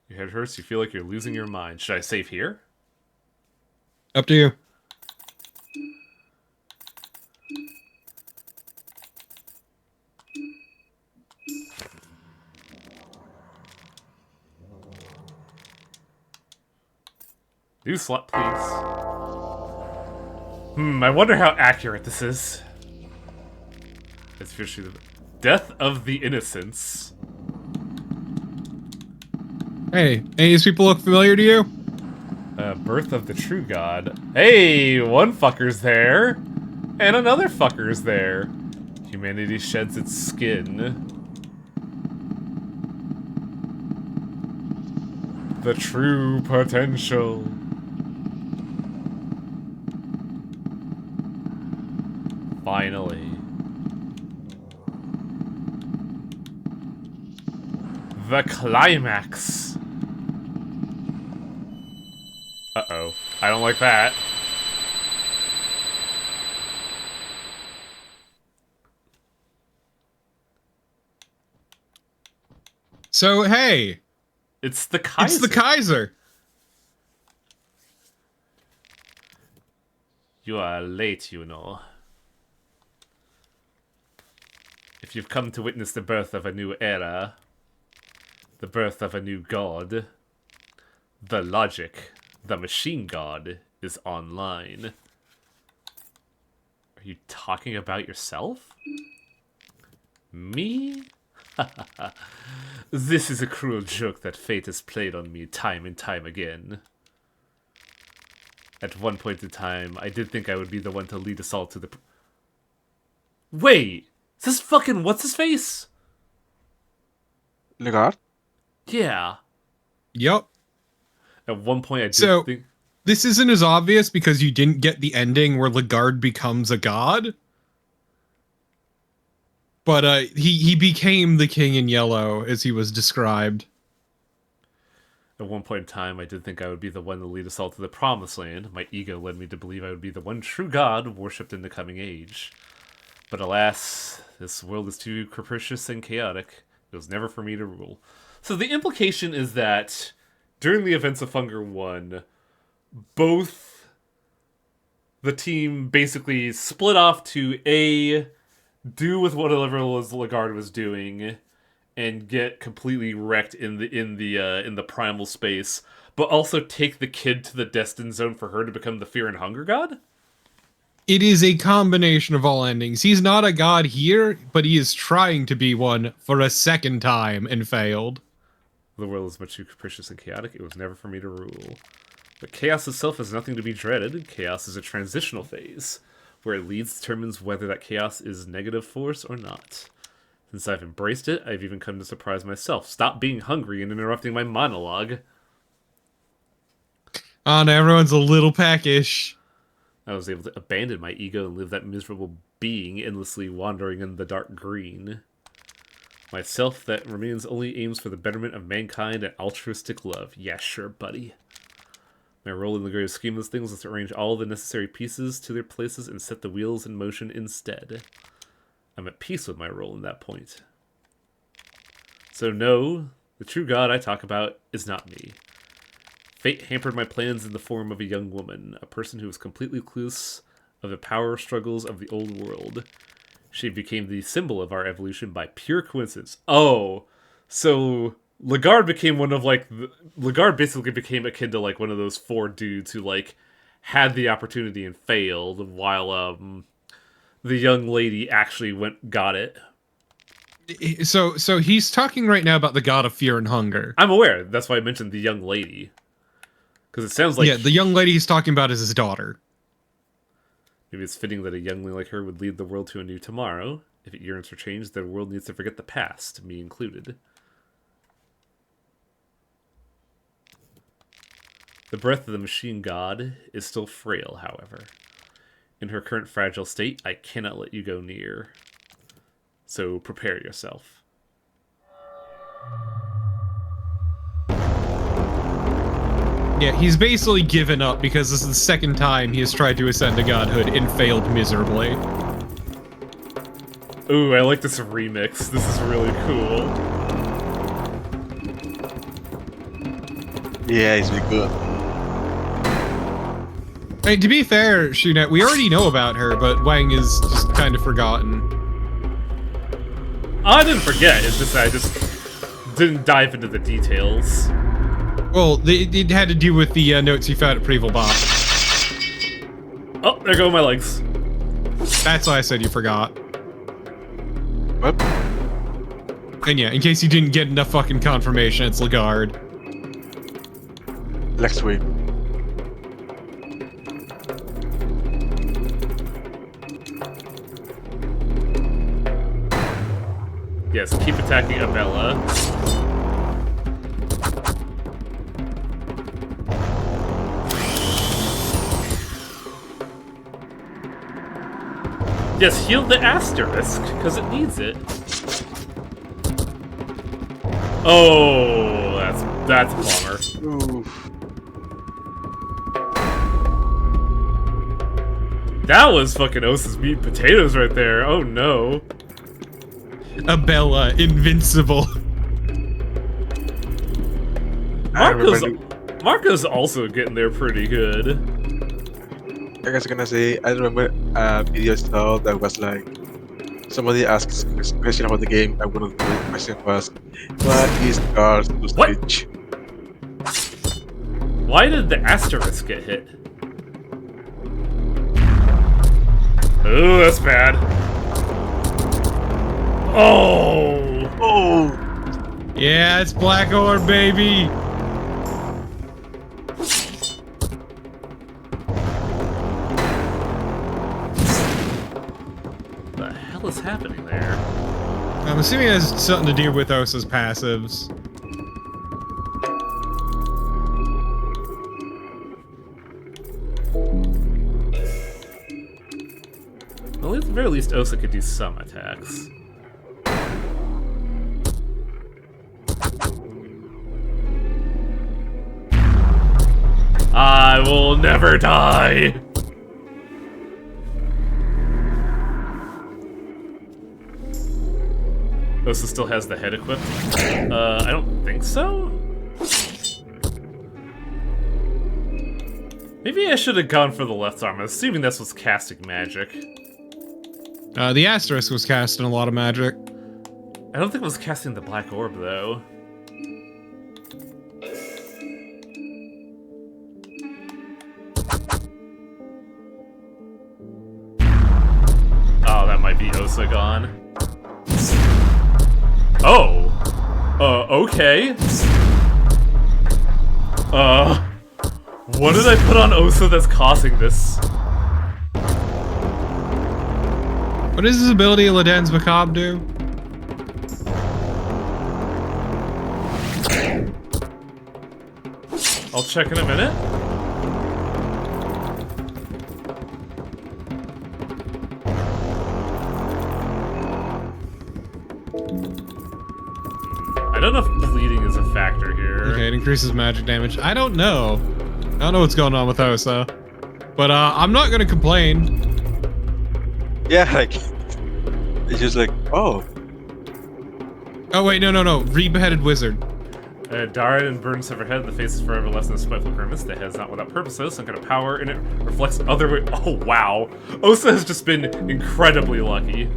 S1: Your head hurts, you feel like you're losing your mind. Should I save here?
S3: Up to you.
S1: Do slot, please. I wonder how accurate this is. It's officially the death of the innocents.
S3: Hey, any of these people look familiar to you?
S1: Birth of the true god. Hey, one fucker's there. And another fucker's there. Humanity sheds its skin. The true potential. Finally. The climax. Uh-oh. I don't like that.
S3: So, hey.
S1: It's the Kaiser.
S3: It's the Kaiser.
S1: You are late, you know. If you've come to witness the birth of a new era, the birth of a new god, the logic, the machine god, is online. Are you talking about yourself? Me? This is a cruel joke that fate has played on me time and time again. At one point in time, I did think I would be the one to lead us all to the... Wait! Is this fucking what's-his-face?
S2: Legard?
S1: Yeah.
S3: Yup.
S1: At one point I did think...
S3: This isn't as obvious because you didn't get the ending where Legard becomes a god. But he became the King in Yellow, as he was described.
S1: At one point in time, I did think I would be the one to lead us all to the Promised Land. My ego led me to believe I would be the one true god worshipped in the coming age. But alas, this world is too capricious and chaotic. It was never for me to rule. So the implication is that during the events of Hunger 1, both the team basically split off to do with whatever Legarde was doing and get completely wrecked in the primal space, but also take the kid to the destined zone for her to become the fear and hunger god?
S3: It is a combination of all endings. He's not a god here, but he is trying to be one for a second time and failed.
S1: The world is much too capricious and chaotic. It was never for me to rule. But chaos itself is nothing to be dreaded. Chaos is a transitional phase. Where it leads determines whether that chaos is negative force or not. Since I've embraced it, I've even come to surprise myself. Stop being hungry and interrupting my monologue.
S3: Oh, no, everyone's a little peckish.
S1: I was able to abandon my ego and live that miserable being endlessly wandering in the dark green. Myself that remains only aims for the betterment of mankind and altruistic love. Yeah, sure, buddy. My role in the greater scheme of things is to arrange all the necessary pieces to their places and set the wheels in motion instead. I'm at peace with my role in that point. So no, the true god I talk about is not me. Fate hampered my plans in the form of a young woman, a person who was completely clueless of the power struggles of the old world. She became the symbol of our evolution by pure coincidence. Oh, so Legarde became one of, like, Legarde basically became akin to, like, one of those 4 dudes who, like, had the opportunity and failed, while, the young lady actually got it.
S3: So he's talking right now about the god of fear and hunger.
S1: I'm aware. That's why I mentioned the young lady. Because it sounds like...
S3: Yeah, the young lady he's talking about is his daughter.
S1: Maybe it's fitting that a youngling like her would lead the world to a new tomorrow. If it yearns for change, the world needs to forget the past, me included. The breath of the machine god is still frail, however. In her current fragile state, I cannot let you go near. So prepare yourself.
S3: Yeah, he's basically given up because this is the second time he has tried to ascend to godhood and failed miserably.
S1: Ooh, I like this remix. This is really cool.
S2: Yeah, it's really good.
S3: Hey, to be fair, Shunet, we already know about her, but Wang is just kind of forgotten.
S1: I didn't forget, it's just I just didn't dive into the details.
S3: Well, it had to do with the notes you found at Preval Bot.
S1: Oh, there go my legs.
S3: That's why I said you forgot.
S2: What?
S3: And yeah, in case you didn't get enough fucking confirmation, it's Legarde.
S2: Next week.
S1: Yes, keep attacking Abella. Yes, heal the asterisk, because it needs it. Oh, that's a bummer.
S2: Oof.
S1: That was fucking Osa's meat and potatoes right there. Oh no.
S3: Abella, invincible.
S1: Marco's also getting there pretty good.
S2: I was gonna say, I remember a video I saw that was like, somebody asked a question about the game, and one of the questions was, what is Cars to Switch?
S1: Why did the asterisk get hit? Oh, that's bad. Oh!
S2: Oh!
S3: Yeah, it's Black Orb, baby!
S1: What the hell is happening there?
S3: I'm assuming it has something to do with Osa's passives.
S1: Well, at the very least, Osa could do some attacks. I will never die! Osa still has the head equipped. I don't think so. Maybe I should have gone for the left arm, assuming this was casting magic.
S3: The Asterisk was casting a lot of magic.
S1: I don't think it was casting the black orb, though. Oh, that might be Osa gone. Oh! Okay. What did I put on Osa that's causing this?
S3: What does his ability Laden's Macabre do?
S1: I'll check in a minute. I don't know if bleeding is a factor here.
S3: Okay, it increases magic damage. I don't know. I don't know what's going on with Osa. But I'm not gonna complain.
S2: Yeah, like it's just like, oh,
S3: Oh wait, no. Re-beheaded wizard.
S1: Darren and burn severed head. The face is forever less than a spiteful grimace. The head is not without purpose, though. Some kind of power in it reflects other. Oh wow, Osa has just been incredibly lucky.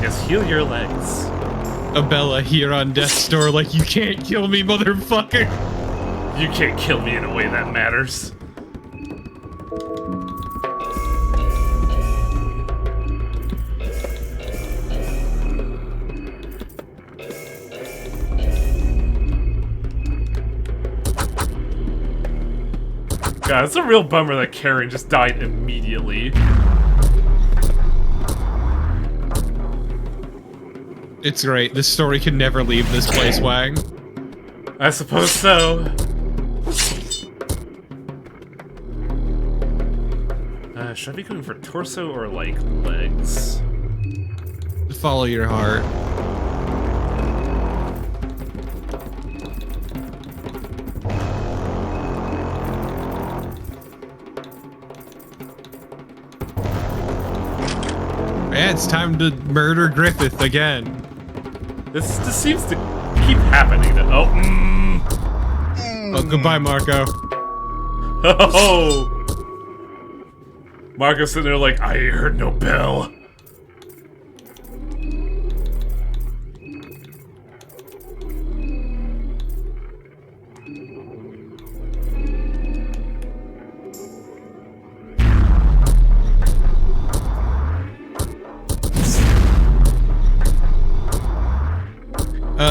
S1: Yes, heal your legs.
S3: Abella here on death's door like, you can't kill me, motherfucker.
S1: You can't kill me in a way that matters. God, it's a real bummer that Karen just died immediately.
S3: It's great. This story can never leave this place, Wang.
S1: I suppose so. Should I be going for torso or, like, legs?
S3: Follow your heart. Yeah, it's time to murder Griffith again.
S1: This seems to keep happening.
S3: Oh, goodbye, Marco.
S1: Oh! Marco's sitting there like, I heard no bell.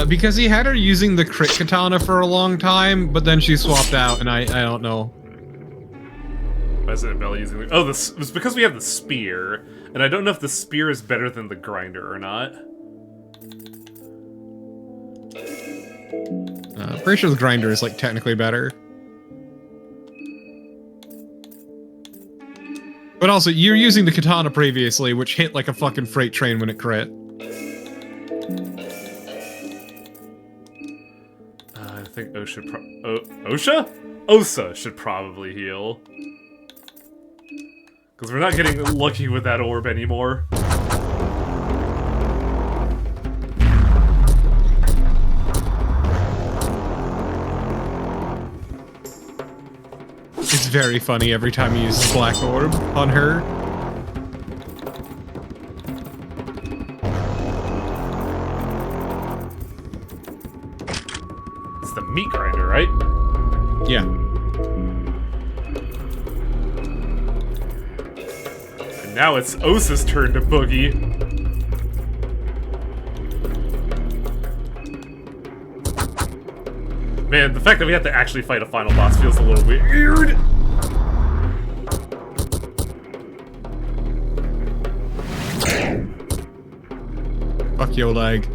S3: Because he had her using the crit katana for a long time, but then she swapped out, and I don't know.
S1: Why is it Bella using the... Oh, this was because we have the spear, and I don't know if the spear is better than the grinder or not.
S3: Pretty sure the grinder is, like, technically better. But also, you're using the katana previously, which hit like a fucking freight train when it crit.
S1: I think Osa should probably heal. Because we're not getting lucky with that orb anymore.
S3: It's very funny every time he uses Black Orb on her.
S1: It's the meat grinder, right?
S3: Yeah.
S1: And now it's Osa's turn to boogie. Man, the fact that we have to actually fight a final boss feels a little weird.
S3: Fuck your leg.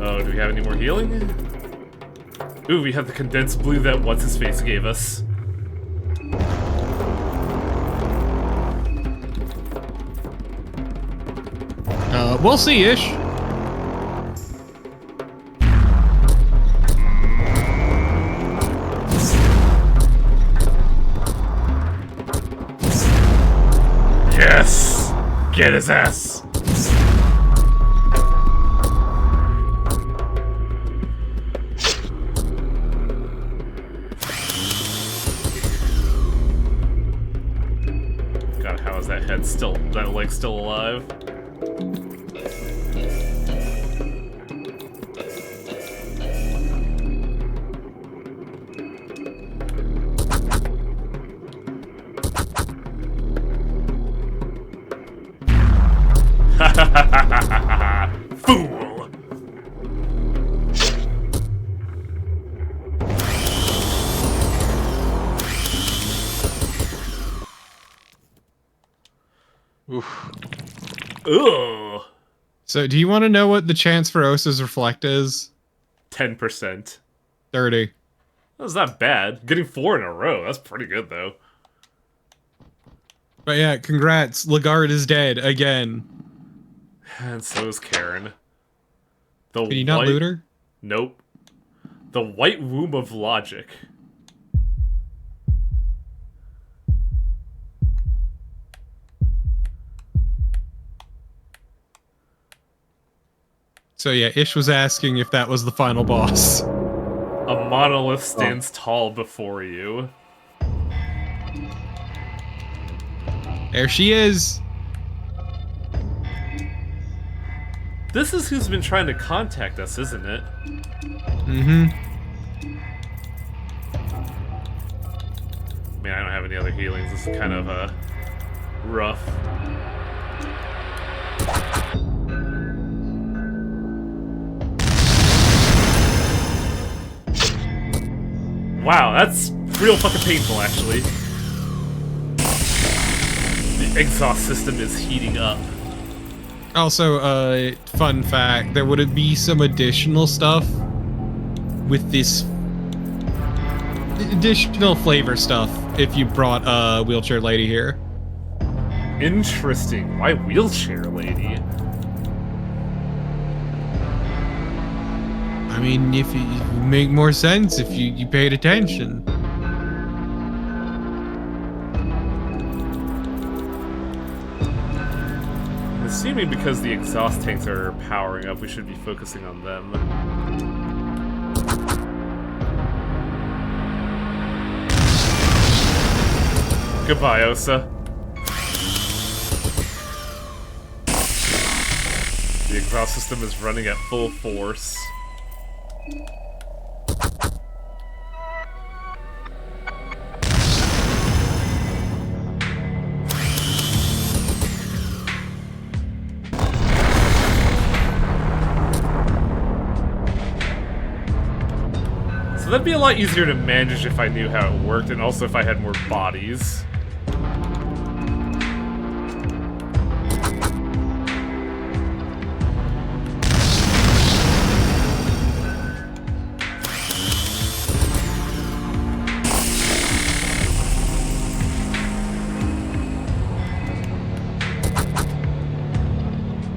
S1: Oh, do we have any more healing? Ooh, we have the condensed blue that What's-His-Face gave us.
S3: We'll see, Ish.
S1: Yes! Get his ass! God, how is that head still, that leg still alive? Fool!
S2: Oof.
S1: Ugh!
S3: So, do you want to know what the chance for Osa's Reflect is?
S1: 10%.
S3: 30.
S1: That's not bad. Getting 4 in a row, that's pretty good, though.
S3: But yeah, congrats. Lagarde is dead again.
S1: And so is Karen. The
S3: Can you not loot her?
S1: Nope. The white womb of logic.
S3: So yeah, Ish was asking if that was the final boss.
S1: A monolith stands tall before you.
S3: There she is.
S1: This is who's been trying to contact us, isn't it?
S3: Mm-hmm.
S1: Man, I don't have any other healings. This is kind of, rough. Wow, that's real fucking painful, actually. The exhaust system is heating up.
S3: Also, fun fact, there would be some additional stuff with this additional flavor stuff if you brought a wheelchair lady here.
S1: Interesting. Why wheelchair lady?
S3: I mean, if it would make more sense if you paid attention.
S1: I'm assuming because the exhaust tanks are powering up, we should be focusing on them. Goodbye, Osa. The exhaust system is running at full force. So that'd be a lot easier to manage if I knew how it worked, and also if I had more bodies.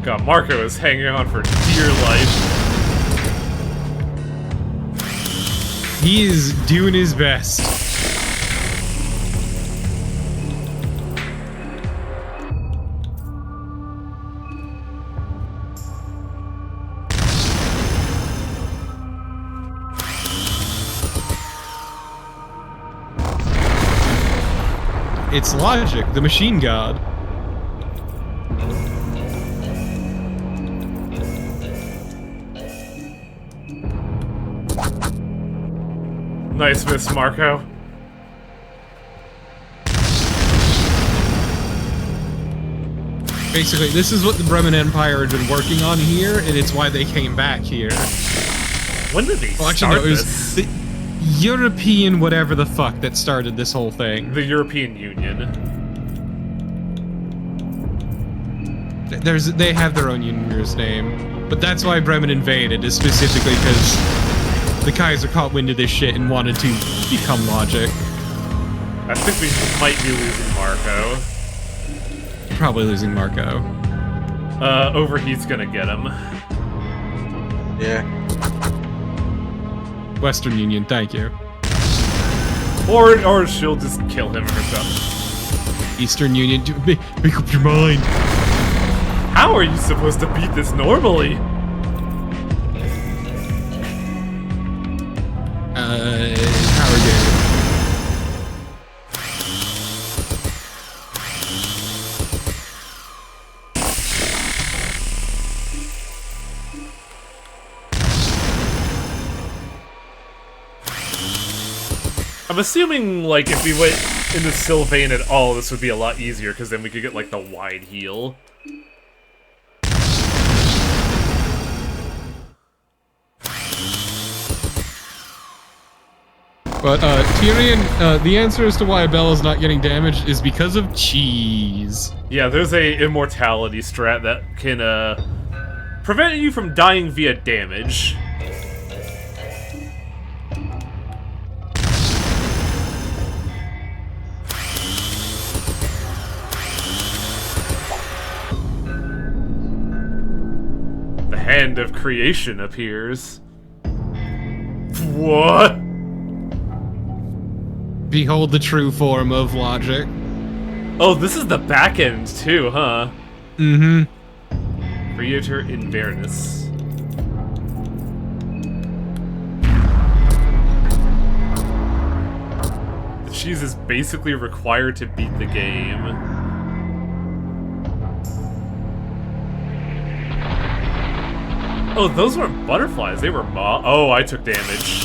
S1: God, Marco is hanging on for dear life.
S3: He is doing his best. It's Logic, the machine god.
S1: Nice miss, Marco.
S3: Basically, this is what the Bremen Empire had been working on here, and it's why they came back here.
S1: When did they
S3: Well, actually,
S1: start
S3: no, it was
S1: this?
S3: the European whatever the fuck that started this whole thing.
S1: The European Union.
S3: They have their own union's name, but that's why Bremen invaded, is specifically because the Kaiser caught wind of this shit and wanted to become Logic.
S1: I think we might be losing Marco.
S3: Probably losing Marco.
S1: Overheat's gonna get him.
S2: Yeah.
S3: Western Union, thank you.
S1: Or she'll just kill him herself.
S3: Eastern Union, make up your mind.
S1: How are you supposed to beat this normally?
S3: Power game.
S1: I'm assuming, like, if we went into Sylvain at all, this would be a lot easier, because then we could get, like, the wide heal.
S3: But, Tyrion, the answer as to why Bella's not getting damaged is because of cheese.
S1: Yeah, there's a immortality strat that can, prevent you from dying via damage. The Hand of Creation appears. What?
S3: Behold the true form of logic.
S1: Oh, this is the back end too, huh?
S3: Mm-hmm.
S1: Creator Inverness. The cheese is basically required to beat the game. Oh, those weren't butterflies, they were moths. Oh, I took damage.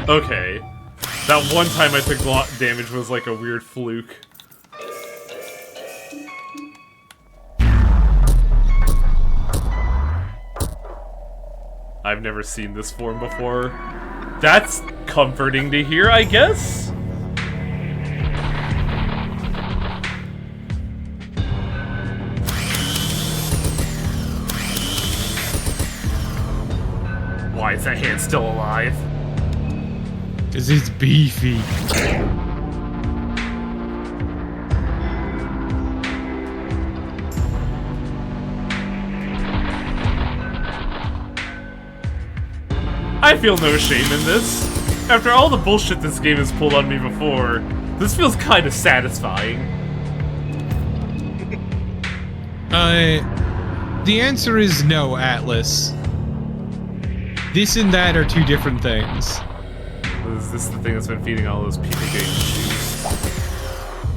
S1: Okay. That one time I took damage was like a weird fluke. I've never seen this form before. That's comforting to hear, I guess? Why is that hand still alive?
S3: Cause it's beefy.
S1: I feel no shame in this. After all the bullshit this game has pulled on me before, this feels kind of satisfying.
S3: The answer is no, Atlas. This and that are two different things.
S1: Is this the thing that's been feeding all those people getting juiced?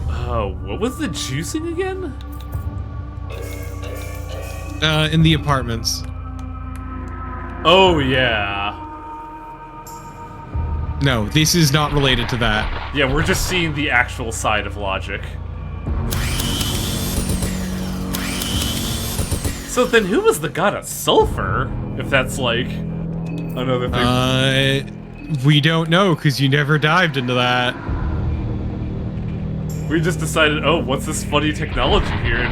S1: Oh, what was the juicing again?
S3: In the apartments.
S1: Oh, yeah.
S3: No, this is not related to that.
S1: Yeah, we're just seeing the actual side of logic. So then who was the god of sulfur? If that's, like, another thing.
S3: We don't know, because you never dived into that.
S1: We just decided, oh, what's this funny technology here?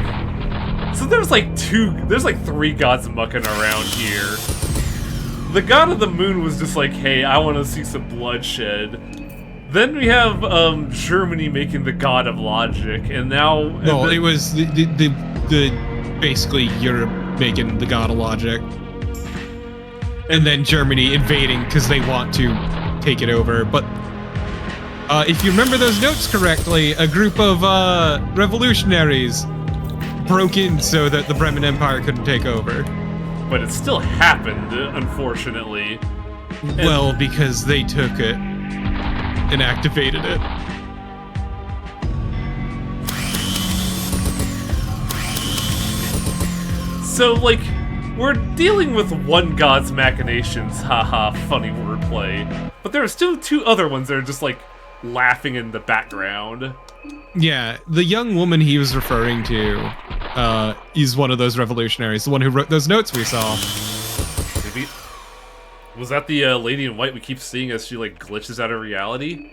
S1: So there's like three gods mucking around here. The god of the moon was just like, hey, I want to see some bloodshed. Then we have Germany making the god of logic, and now...
S3: No, it was the basically Europe making the god of logic. And then Germany invading because they want to take it over. But if you remember those notes correctly, a group of revolutionaries broke in so that the Bremen Empire couldn't take over.
S1: But it still happened, unfortunately.
S3: Well, because they took it and activated it.
S1: So, like, we're dealing with one god's machinations, haha, funny wordplay. But there are still two other ones that are just, like, laughing in the background.
S3: Yeah, the young woman he was referring to is one of those revolutionaries, the one who wrote those notes we saw.
S1: Maybe, was that the lady in white we keep seeing as she, like, glitches out of reality?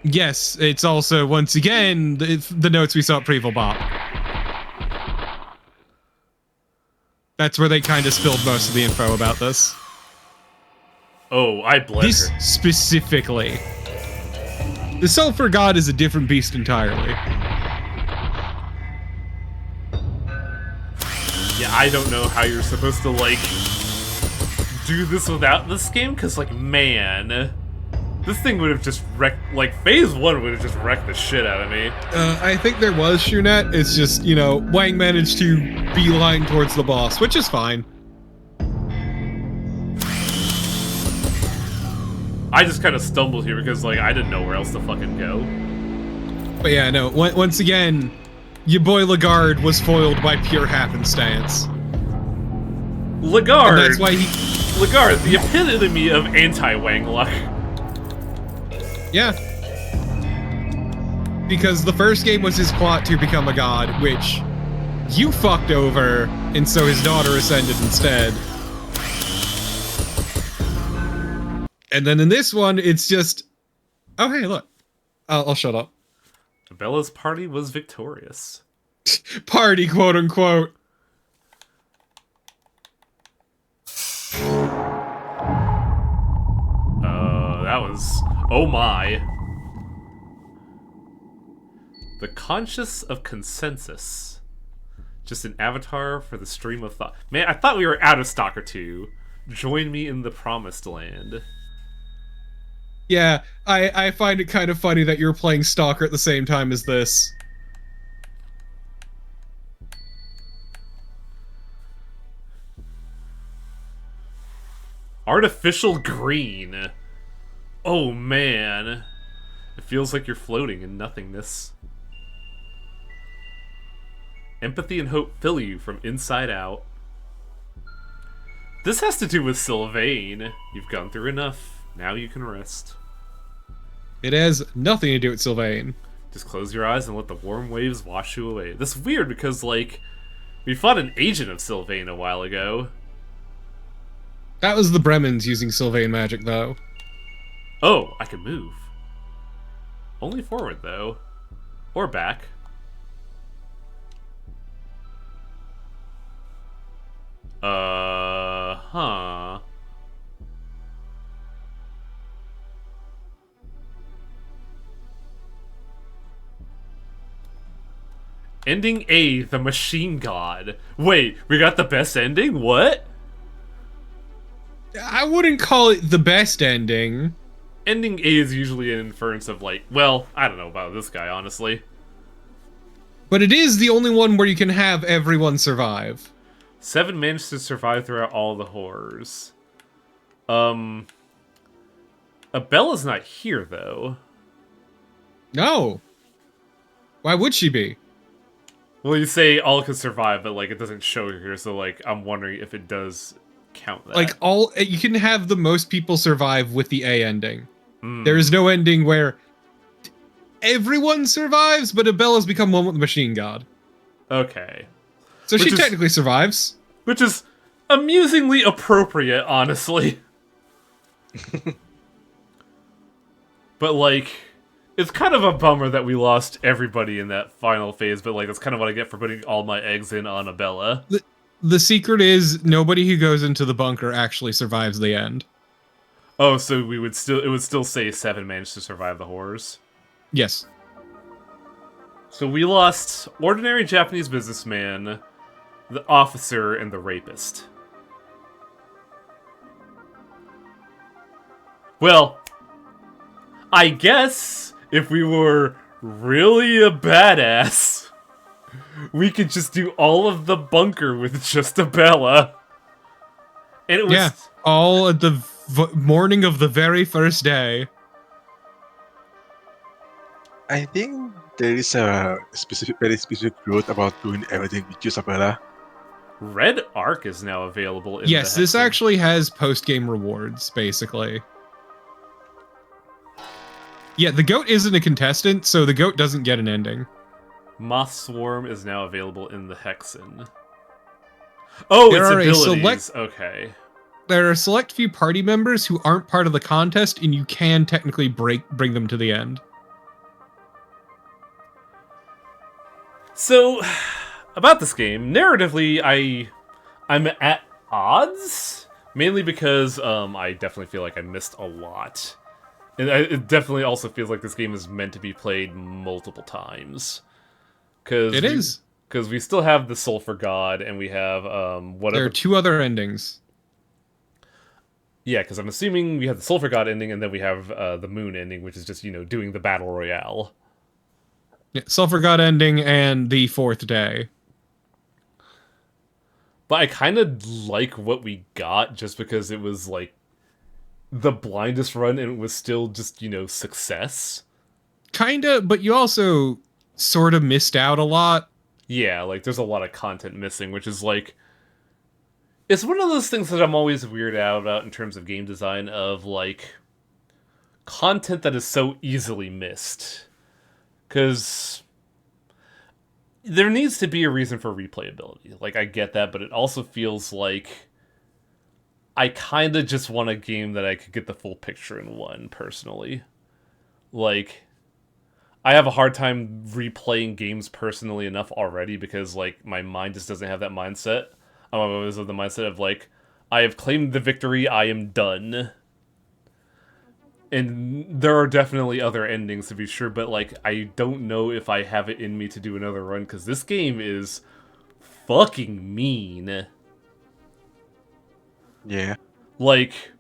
S3: Yes, it's also, once again, the notes we saw at Preval Bop. That's where they kind of spilled most of the info about this.
S1: Oh, I bled
S3: This
S1: her.
S3: specifically. The Sulphur God is a different beast entirely.
S1: Yeah, I don't know how you're supposed to, like, do this without this game, because, like, man, this thing would have just wrecked, like, Phase 1 would have just wrecked the shit out of me.
S3: I think there was Shunette. It's just, you know, Wang managed to beeline towards the boss, which is fine.
S1: I just kind of stumbled here because, like, I didn't know where else to fucking go.
S3: But yeah, no, once again, your boy Lagarde was foiled by pure happenstance.
S1: Lagarde!
S3: And that's why he...
S1: Lagarde, the epitome of anti-Wang luck.
S3: Yeah. Because the first game was his plot to become a god, which you fucked over, and so his daughter ascended instead. And then in this one, it's just... Oh, hey, look. I'll shut up.
S1: Bella's party was victorious.
S3: Party, quote-unquote.
S1: That was... Oh my. The Conscious of Consensus. Just an avatar for the stream of thought. Man, I thought we were out of Stalker 2. Join me in the Promised Land.
S3: Yeah, I find it kind of funny that you're playing Stalker at the same time as this.
S1: Artificial green. Oh man. It feels like you're floating in nothingness. Empathy and hope fill you from inside out. This has to do with Sylvain. You've gone through enough. Now you can rest.
S3: It has nothing to do with Sylvain.
S1: Just close your eyes and let the warm waves wash you away. This is weird because, like, we fought an agent of Sylvain a while ago.
S3: That was the Bremens using Sylvain magic, though.
S1: Oh, I can move. Only forward, though. Or back. Huh. Ending A, the Machine God. Wait, we got the best ending? What?
S3: I wouldn't call it the best ending.
S1: Ending A is usually an inference of, like, well, I don't know about this guy, honestly.
S3: But it is the only one where you can have everyone survive.
S1: 7 managed to survive throughout all the horrors. Abella's not here, though.
S3: No. Why would she be?
S1: Well, you say all can survive, but, like, it doesn't show here, so, like, I'm wondering if it does count that.
S3: Like, you can have the most people survive with the A ending.
S1: Mm.
S3: There is no ending where everyone survives, but Abella's become one with the Machine God.
S1: Okay.
S3: So
S1: Which
S3: she
S1: is-
S3: technically survives.
S1: Which is amusingly appropriate, honestly. But, like, it's kind of a bummer that we lost everybody in that final phase, but, like, that's kind of what I get for putting all my eggs in on Abella.
S3: The secret is nobody who goes into the bunker actually survives the end.
S1: Oh, so it would still say 7 managed to survive the horrors.
S3: Yes.
S1: So we lost ordinary Japanese businessman, the officer, and the rapist. Well, I guess if we were really a badass, we could just do all of the bunker with just Abella. And it was...
S3: Yeah, all at the morning of the very first day.
S2: I think there is a very specific route about doing everything with Isabella.
S1: Red Arc is now available in
S3: Yes,
S1: the
S3: this
S1: Hexen.
S3: actually has post-game rewards, basically. Yeah, the goat isn't a contestant, so the goat doesn't get an ending.
S1: Moth Swarm is now available in the Hexen. Oh,
S3: There
S1: it's
S3: are a
S1: abilities. Okay.
S3: There are a select few party members who aren't part of the contest, and you can technically bring them to the end. So,
S1: about this game, narratively, I'm at odds, mainly because I definitely feel like I missed a lot. And it definitely also feels like this game is meant to be played multiple times.
S3: It is.
S1: Because we still have the Sulphur God, and we have
S3: There are 2 other endings.
S1: Yeah, because I'm assuming we have the Sulphur God ending, and then we have the Moon ending, which is just, doing the Battle Royale.
S3: Yeah, Sulphur God ending and the 4th day.
S1: But I kind of like what we got, just because it was, like, the blindest run, and it was still just, success.
S3: Kinda, but you also sort of missed out a lot.
S1: Yeah, like, there's a lot of content missing, which is, like... It's one of those things that I'm always weirded out about in terms of game design, of, like... content that is so easily missed. Because... there needs to be a reason for replayability. Like, I get that, but it also feels like... I kind of just want a game that I could get the full picture in one, personally. Like... I have a hard time replaying games personally enough already because, like, my mind just doesn't have that mindset. I'm always of the mindset of, like, I have claimed the victory, I am done. And there are definitely other endings, to be sure, but, like, I don't know if I have it in me to do another run, because this game is fucking mean.
S2: Yeah.
S1: Like,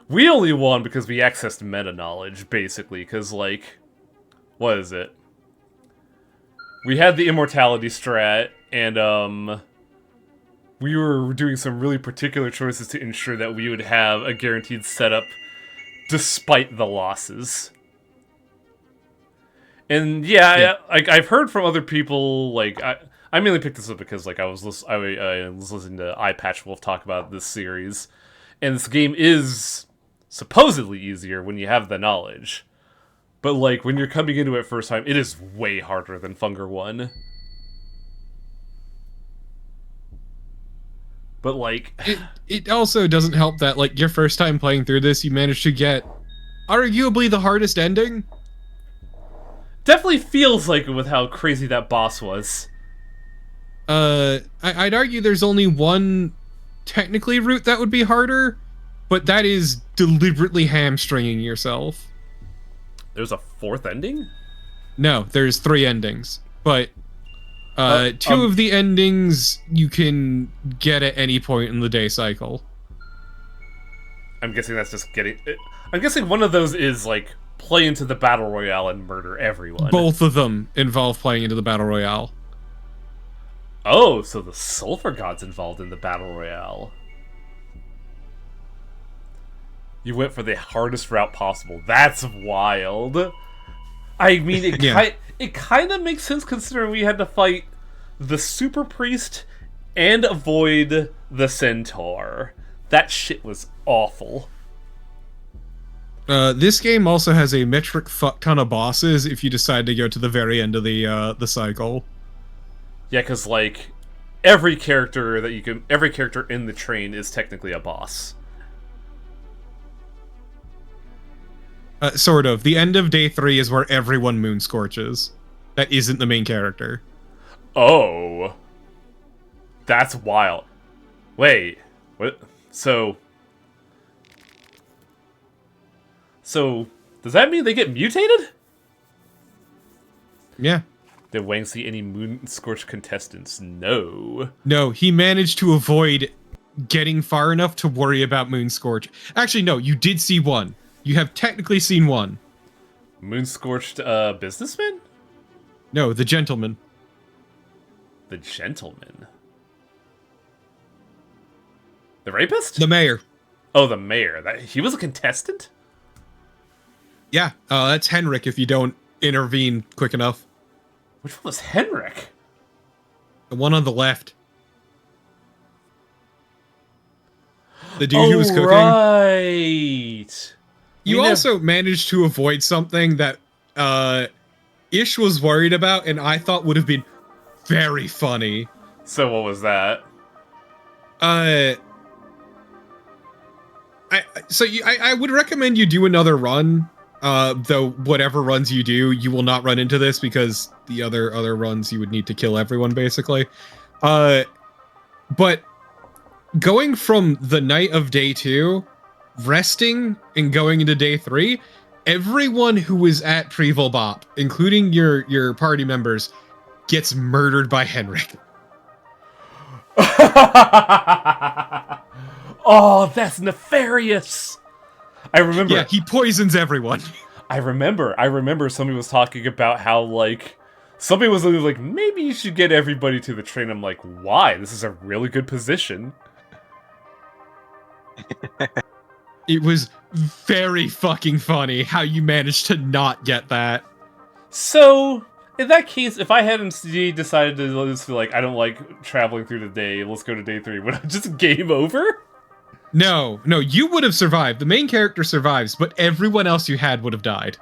S1: we only won because we accessed meta-knowledge, basically, because, like... What is it? We had the immortality strat, and we were doing some really particular choices to ensure that we would have a guaranteed setup despite the losses. And yeah. I've heard from other people, like, I mainly picked this up because, like, I was listening to iPatchWolf talk about this series, and this game is supposedly easier when you have the knowledge. But, like, when you're coming into it first time, it is way harder than Funger 1. But, like...
S3: It also doesn't help that, like, your first time playing through this, you managed to get arguably the hardest ending.
S1: Definitely feels like it with how crazy that boss was.
S3: I'd argue there's only one technically route that would be harder, but that is deliberately hamstringing yourself.
S1: There's a 4th ending?
S3: No, there's 3 endings, but 2 of the endings you can get at any point in the day cycle.
S1: I'm guessing that's just getting... I'm guessing one of those is, like, play into the Battle Royale and murder everyone.
S3: Both of them involve playing into the Battle Royale.
S1: Oh, so the Sulphur God's involved in the Battle Royale. You went for the hardest route possible. That's wild. I mean, it kind of makes sense considering we had to fight the Super Priest and avoid the Centaur. That shit was awful.
S3: This game also has a metric fuck ton of bosses if you decide to go to the very end of the cycle.
S1: Yeah, because, like, every character in the train is technically a boss.
S3: Sort of. The end of day 3 is where everyone moon scorches. That isn't the main character.
S1: Oh. That's wild. Wait. What? So, does that mean they get mutated?
S3: Yeah.
S1: Did Wang see any moon scorched contestants? No.
S3: No, he managed to avoid getting far enough to worry about moon scorch. Actually, no, you did see one. You have technically seen one.
S1: Moon-scorched, businessman?
S3: No, the gentleman.
S1: The gentleman? The rapist?
S3: The mayor.
S1: Oh, the mayor. He was a contestant?
S3: Yeah, that's Henrik if you don't intervene quick enough.
S1: Which one was Henrik?
S3: The one on the left. The dude who was cooking.
S1: Right.
S3: You also managed to avoid something that Ish was worried about and I thought would have been very funny.
S1: So what was that?
S3: I would recommend you do another run. Though whatever runs you do, you will not run into this because the other runs you would need to kill everyone basically. But going from the night of day 2, resting, and going into day 3, everyone who was at Preval Bop, including your party members, gets murdered by Henrik.
S1: Oh, that's nefarious. I remember.
S3: Yeah, he poisons everyone.
S1: I remember somebody was talking about how, like, somebody was like, maybe you should get everybody to the train. I'm like, why? This is a really good position.
S3: It was very fucking funny how you managed to not get that.
S1: So, in that case, if I hadn't decided to just be like, I don't like traveling through the day, let's go to day 3, would I just game over?
S3: No, you would have survived. The main character survives, but everyone else you had would have died.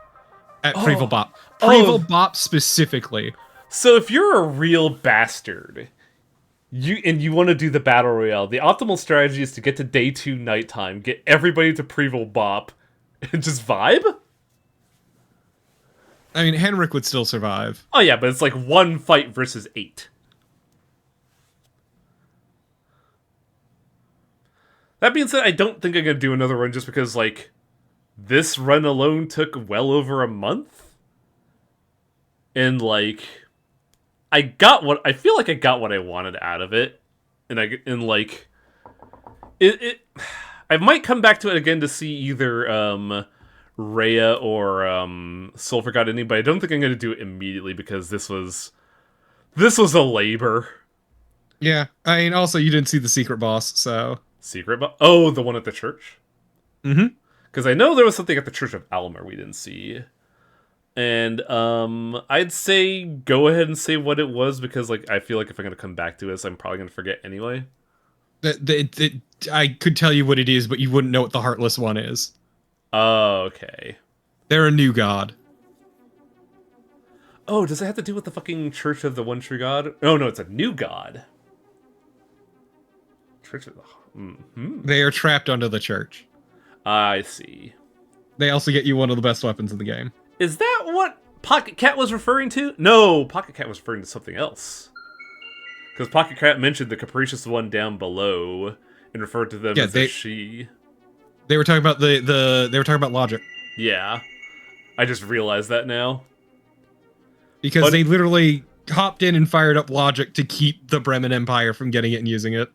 S3: At Preval Bop. Preval Bop specifically.
S1: So if you're a real bastard, you want to do the Battle Royale, the optimal strategy is to get to day 2 nighttime, get everybody to Preval Bop, and just vibe?
S3: I mean, Henrik would still survive.
S1: Oh yeah, but it's like 1 fight versus 8. That being said, I don't think I'm going to do another run just because, like, this run alone took well over a month. And, like, I feel like I got what I wanted out of it. And I might come back to it again to see either, Rhea or, Sulfur God Ending, but I don't think I'm going to do it immediately because this was a labor.
S3: Yeah, I mean, also, you didn't see the secret boss, so...
S1: Secret boss? Oh, the one at the church?
S3: Mm-hmm.
S1: Because I know there was something at the Church of Almer we didn't see. And, I'd say go ahead and say what it was, because, like, I feel like if I'm going to come back to this, I'm probably going to forget anyway.
S3: I could tell you what it is, but you wouldn't know what the Heartless one is.
S1: Oh, okay.
S3: They're a new god.
S1: Oh, does it have to do with the fucking Church of the One True God? Oh, no, it's a new god. Church of the... Mm-hmm.
S3: They are trapped under the church.
S1: I see.
S3: They also get you one of the best weapons in the game.
S1: Is that what Pocket Cat was referring to? No, Pocket Cat was referring to something else. Because Pocket Cat mentioned the capricious one down below and referred to them as a she.
S3: They were talking about they were talking about Logic.
S1: Yeah. I just realized that now.
S3: Because they literally hopped in and fired up Logic to keep the Bremen Empire from getting it and using it.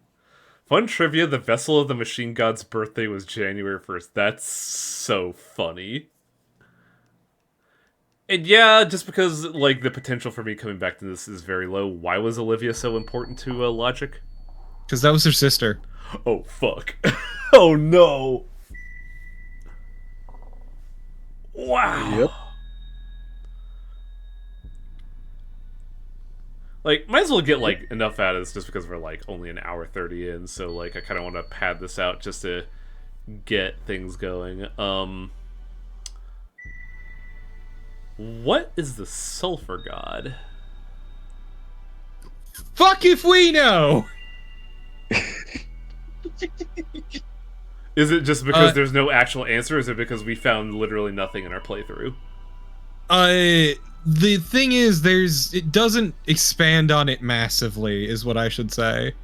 S1: Fun trivia, the Vessel of the Machine God's birthday was January 1st. That's so funny. And yeah, just because, like, the potential for me coming back to this is very low, why was Olivia so important to Logic?
S3: Because that was her sister.
S1: Oh, fuck. Oh, no. Wow.
S2: Yep.
S1: Like, might as well get, like, enough out of this just because we're, like, only an hour 30 in, so, like, I kind of want to pad this out just to get things going. What is the Sulfur God?
S3: Fuck if we know!
S1: Is it just because there's no actual answer, or is it because we found literally nothing in our playthrough?
S3: The thing is, it doesn't expand on it massively, is what I should say.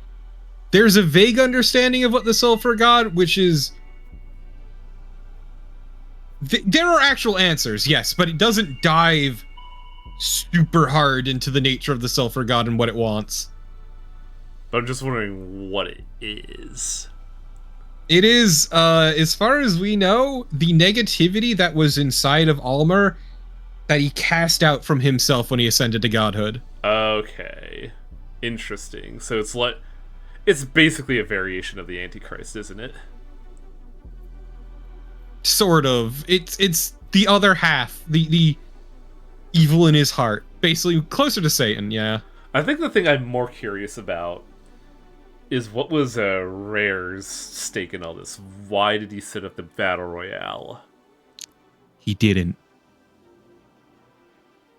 S3: There's a vague understanding of what the Sulfur God, which is... there are actual answers, yes, but it doesn't dive super hard into the nature of the Sulfur God and what it wants.
S1: But I'm just wondering what it is.
S3: It is, as far as we know, the negativity that was inside of Almer that he cast out from himself when he ascended to godhood.
S1: Okay. Interesting. So it's basically a variation of the Antichrist, isn't it?
S3: Sort of. It's the other half, the evil in his heart. Basically closer to Satan, yeah.
S1: I think the thing I'm more curious about is what was Rare's stake in all this? Why did he set up the Battle Royale?
S3: He didn't.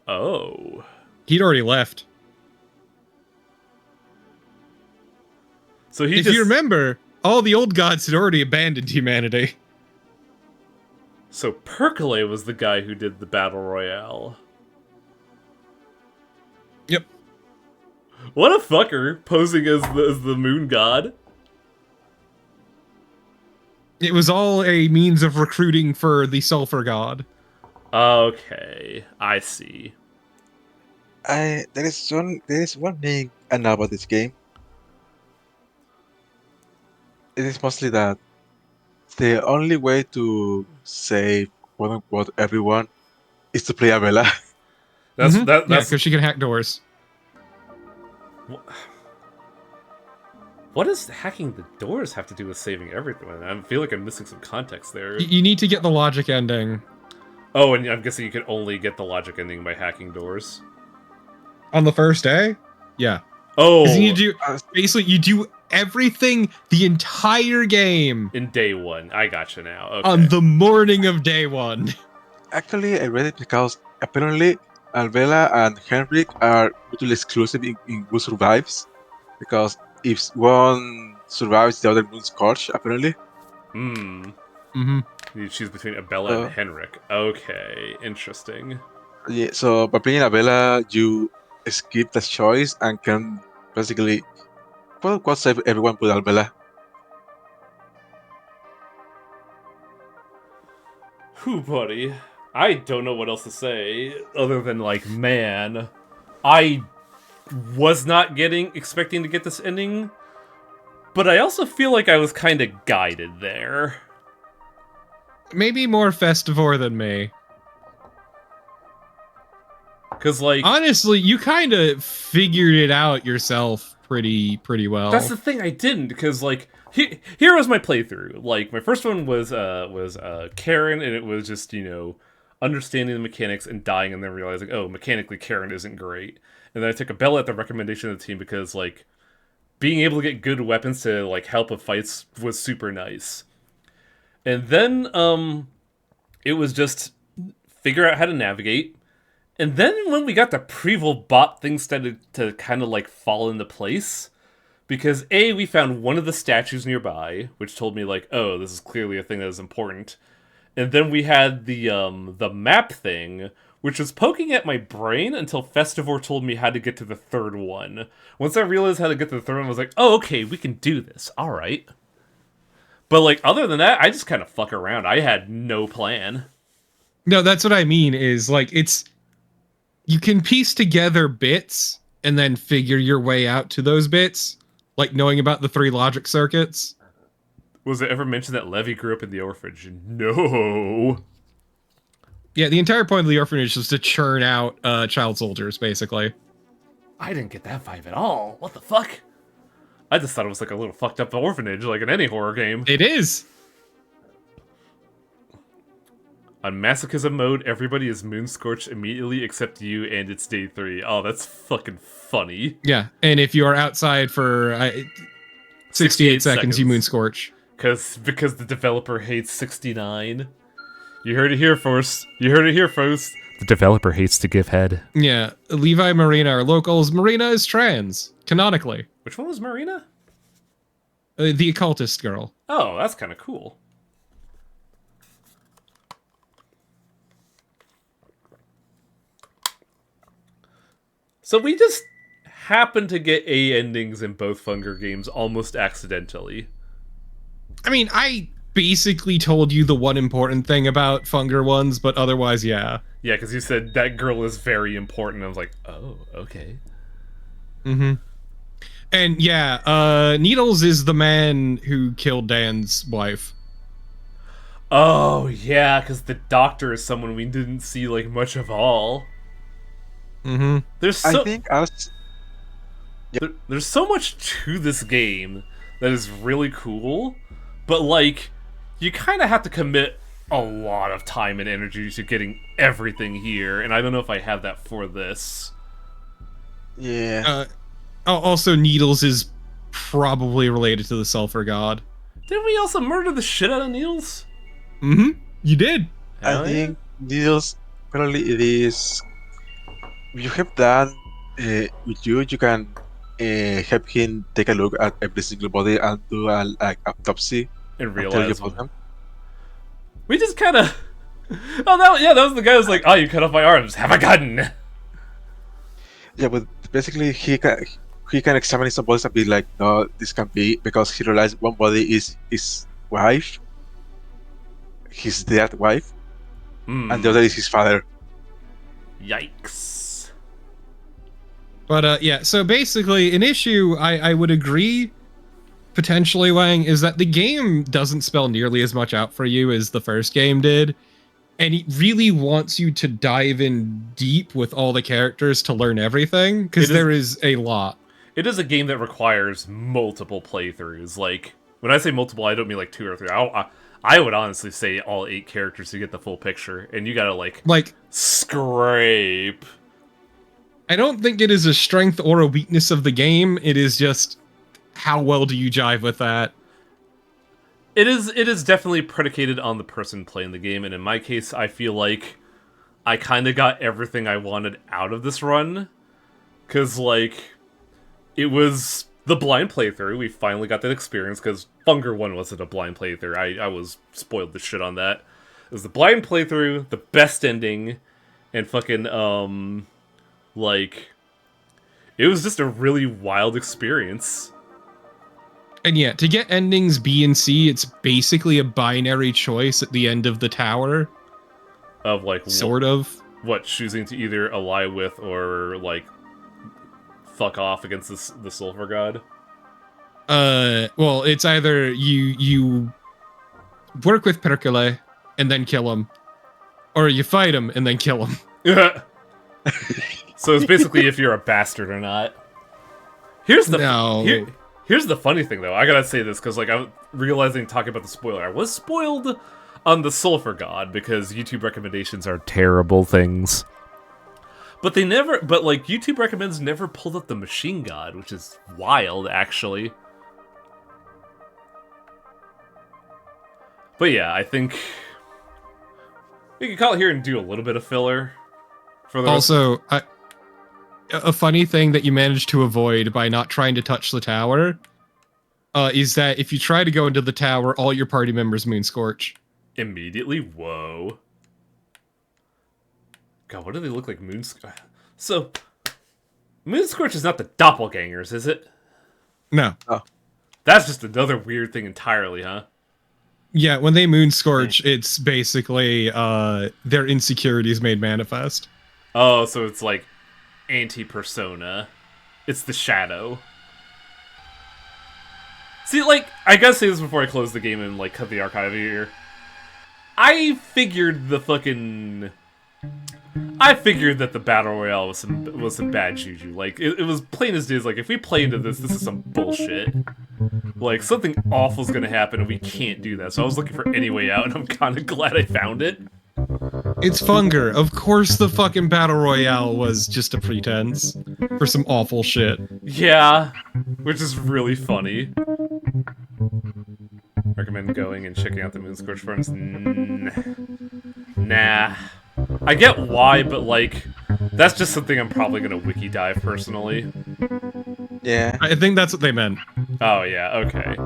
S1: Oh.
S3: He'd already left.
S1: So
S3: if you remember, all the old gods had already abandoned humanity.
S1: So Perkele was the guy who did the Battle Royale.
S3: Yep.
S1: What a fucker, posing as the moon god.
S3: It was all a means of recruiting for the sulfur god.
S1: Okay, I see.
S2: There is one thing I know about this game. It is mostly that the only way to save quote unquote everyone is to play Abella.
S1: That's
S3: Mhm.
S1: that.
S3: Yeah,
S1: That's
S3: because she can hack doors.
S1: what does hacking the doors have to do with saving everyone? I feel like I'm missing some context there.
S3: You need to get the logic ending.
S1: Oh, and I'm guessing you can only get the logic ending by hacking doors.
S3: On the first day? Yeah.
S1: Oh,
S3: 'Cause you do
S2: Uh,
S3: basically you do everything the entire game
S1: in day one. I gotcha now. Okay.
S3: on the morning of day one.
S2: Actually, I read it because apparently Alvela and Henrik are mutually exclusive in who survives. Because if one survives, the other moon scorch, apparently.
S1: Hmm.
S3: Mm-hmm.
S1: You choose between Abella and
S2: Uh,
S1: Henrik. Okay, interesting.
S2: Yeah, so by playing Abella, you skip the choice and can basically, quote unquote, save everyone with Alvela.
S1: Whew, buddy. I don't know what else to say other than like, man, I was not expecting to get this ending, but I also feel like I was kind of guided there.
S3: Maybe more Festivore than me.
S1: Cause like
S3: Honestly, you kind of figured it out yourself pretty well.
S1: that's the thing, I didn't, because like here was my playthrough. Like my first one was Karen, and it was just, you know, understanding the mechanics and dying and then realizing, oh, mechanically Karen isn't great. And then I took Abella at the recommendation of the team because like being able to get good weapons to like help with fights was super nice. And then it was just figure out how to navigate. And then when we got the Previl bot, things started to kind of like fall into place. Because A, we found one of the statues nearby, which told me like, oh, this is clearly a thing that is important. And then we had the map thing, which was poking at my brain until Festivore told me how to get to the third one. Once I realized how to get to the third one, I was like, oh, okay, we can do this. All right. But like, other than that, I just kind of fuck around. I had no plan.
S3: No, that's what I mean is like you can piece together bits and then figure your way out to those bits, like knowing about the 3 logic circuits.
S1: Was it ever mentioned that Levi grew up in the orphanage? No.
S3: Yeah, the entire point of the orphanage is to churn out child soldiers, basically.
S1: I didn't get that vibe at all. What the fuck? I just thought it was like a little fucked up orphanage, like in any horror game.
S3: It is.
S1: On masochism mode, everybody is moon scorched immediately except you, and it's day 3. Oh, that's fucking funny.
S3: Yeah, and if you are outside for 68 seconds, you moon scorch.
S1: Because the developer hates 69. You heard it here first. You heard it here first. The developer hates to give head.
S3: Yeah, Levi Marina are locals. Marina is trans, canonically.
S1: Which one was Marina?
S3: The occultist girl.
S1: Oh, that's kind of cool. So we just happened to get A endings in both Funger games almost accidentally.
S3: I mean, I basically told you the one important thing about Funger ones, but otherwise, yeah.
S1: Yeah, because you said that girl is very important. I was like, oh, okay.
S3: Mm-hmm. And yeah, Needles is the man who killed Dan's wife.
S1: Oh, yeah, because the doctor is someone we didn't see, like, much of all.
S3: Mm-hmm.
S2: I think I was.
S1: There's so much to this game that is really cool, but, like, you kind of have to commit a lot of time and energy to getting everything here, and I don't know if I have that for this.
S2: Yeah.
S3: Also, Needles is probably related to the Sulfur God.
S1: Didn't we also murder the shit out of Needles?
S3: Mm-hmm. You did.
S1: Hell
S2: I
S1: yeah.
S2: think Needles, apparently it is. If you have done with you can help him take a look at every single body and do a like autopsy.
S1: And
S2: and tell you
S1: realize
S2: about them.
S1: we just kind of. Oh, that was the guy who's like, oh, you cut off my arms. Have a gun.
S2: Yeah, but basically he can examine some bodies and be like, no, this can't be, because he realized one body is his wife his dead wife,
S1: Hmm.
S2: and the other is his father.
S1: Yikes.
S3: But yeah, so basically, an issue I would agree, potentially, Wang, is that the game doesn't spell nearly as much out for you as the first game did. And it really wants you to dive in deep with all the characters to learn everything, because there is a lot.
S1: It is a game that requires multiple playthroughs. Like, when I say multiple, I don't mean like 2 or 3. I would honestly say all 8 characters to get the full picture, and you gotta like scrape.
S3: I don't think it is a strength or a weakness of the game. It is just how well do you jive with that.
S1: It is definitely predicated on the person playing the game, and in my case, I feel like I kind of got everything I wanted out of this run. Because, like, it was the blind playthrough. We finally got that experience, because Hunger 1 wasn't a blind playthrough. I was spoiled the shit on that. It was the blind playthrough, the best ending, and fucking, like, it was just a really wild experience.
S3: And yeah, to get endings B and C, it's basically a binary choice at the end of the tower.
S1: Of, like,
S3: sort of.
S1: What, choosing to either ally with or, like, fuck off against the Sulfur God?
S3: Well, it's either you work with Perkele and then kill him, or you fight him and then kill him.
S1: So it's basically if you're a bastard or not. Here's the funny thing, though. I gotta say this, because, like, I'm realizing, talking about the spoiler, I was spoiled on the Sulfur God, because YouTube recommendations are terrible things. But like, YouTube recommends never pulled up the Machine God, which is wild, actually. But yeah, I think we can call it here and do a little bit of filler. For the
S3: also, a funny thing that you managed to avoid by not trying to touch the tower is that if you try to go into the tower, all your party members Moonscorch.
S1: Immediately? Whoa. God, what do they look like? So, Moonscorch is not the doppelgangers, is it?
S3: No.
S2: Oh.
S1: That's just another weird thing entirely, huh?
S3: Yeah, when they Moonscorch, it's basically their insecurities made manifest.
S1: Oh, so it's like anti-persona. It's the shadow. See, like, I gotta say this before I close the game and, like, cut the archive here. I figured that the Battle Royale was some bad juju. Like, it was plain as day. Like, if we play into this is some bullshit. Like, something awful's gonna happen and we can't do that. So I was looking for any way out, and I'm kind of glad I found it.
S3: It's Funger. Of course the fucking Battle Royale was just a pretense for some awful shit.
S1: Yeah, which is really funny. Recommend going and checking out the Moonscorch forums? Nah. I get why, but, like, that's just something I'm probably gonna wiki dive personally.
S2: Yeah.
S3: I think that's what they meant.
S1: Oh, yeah, okay.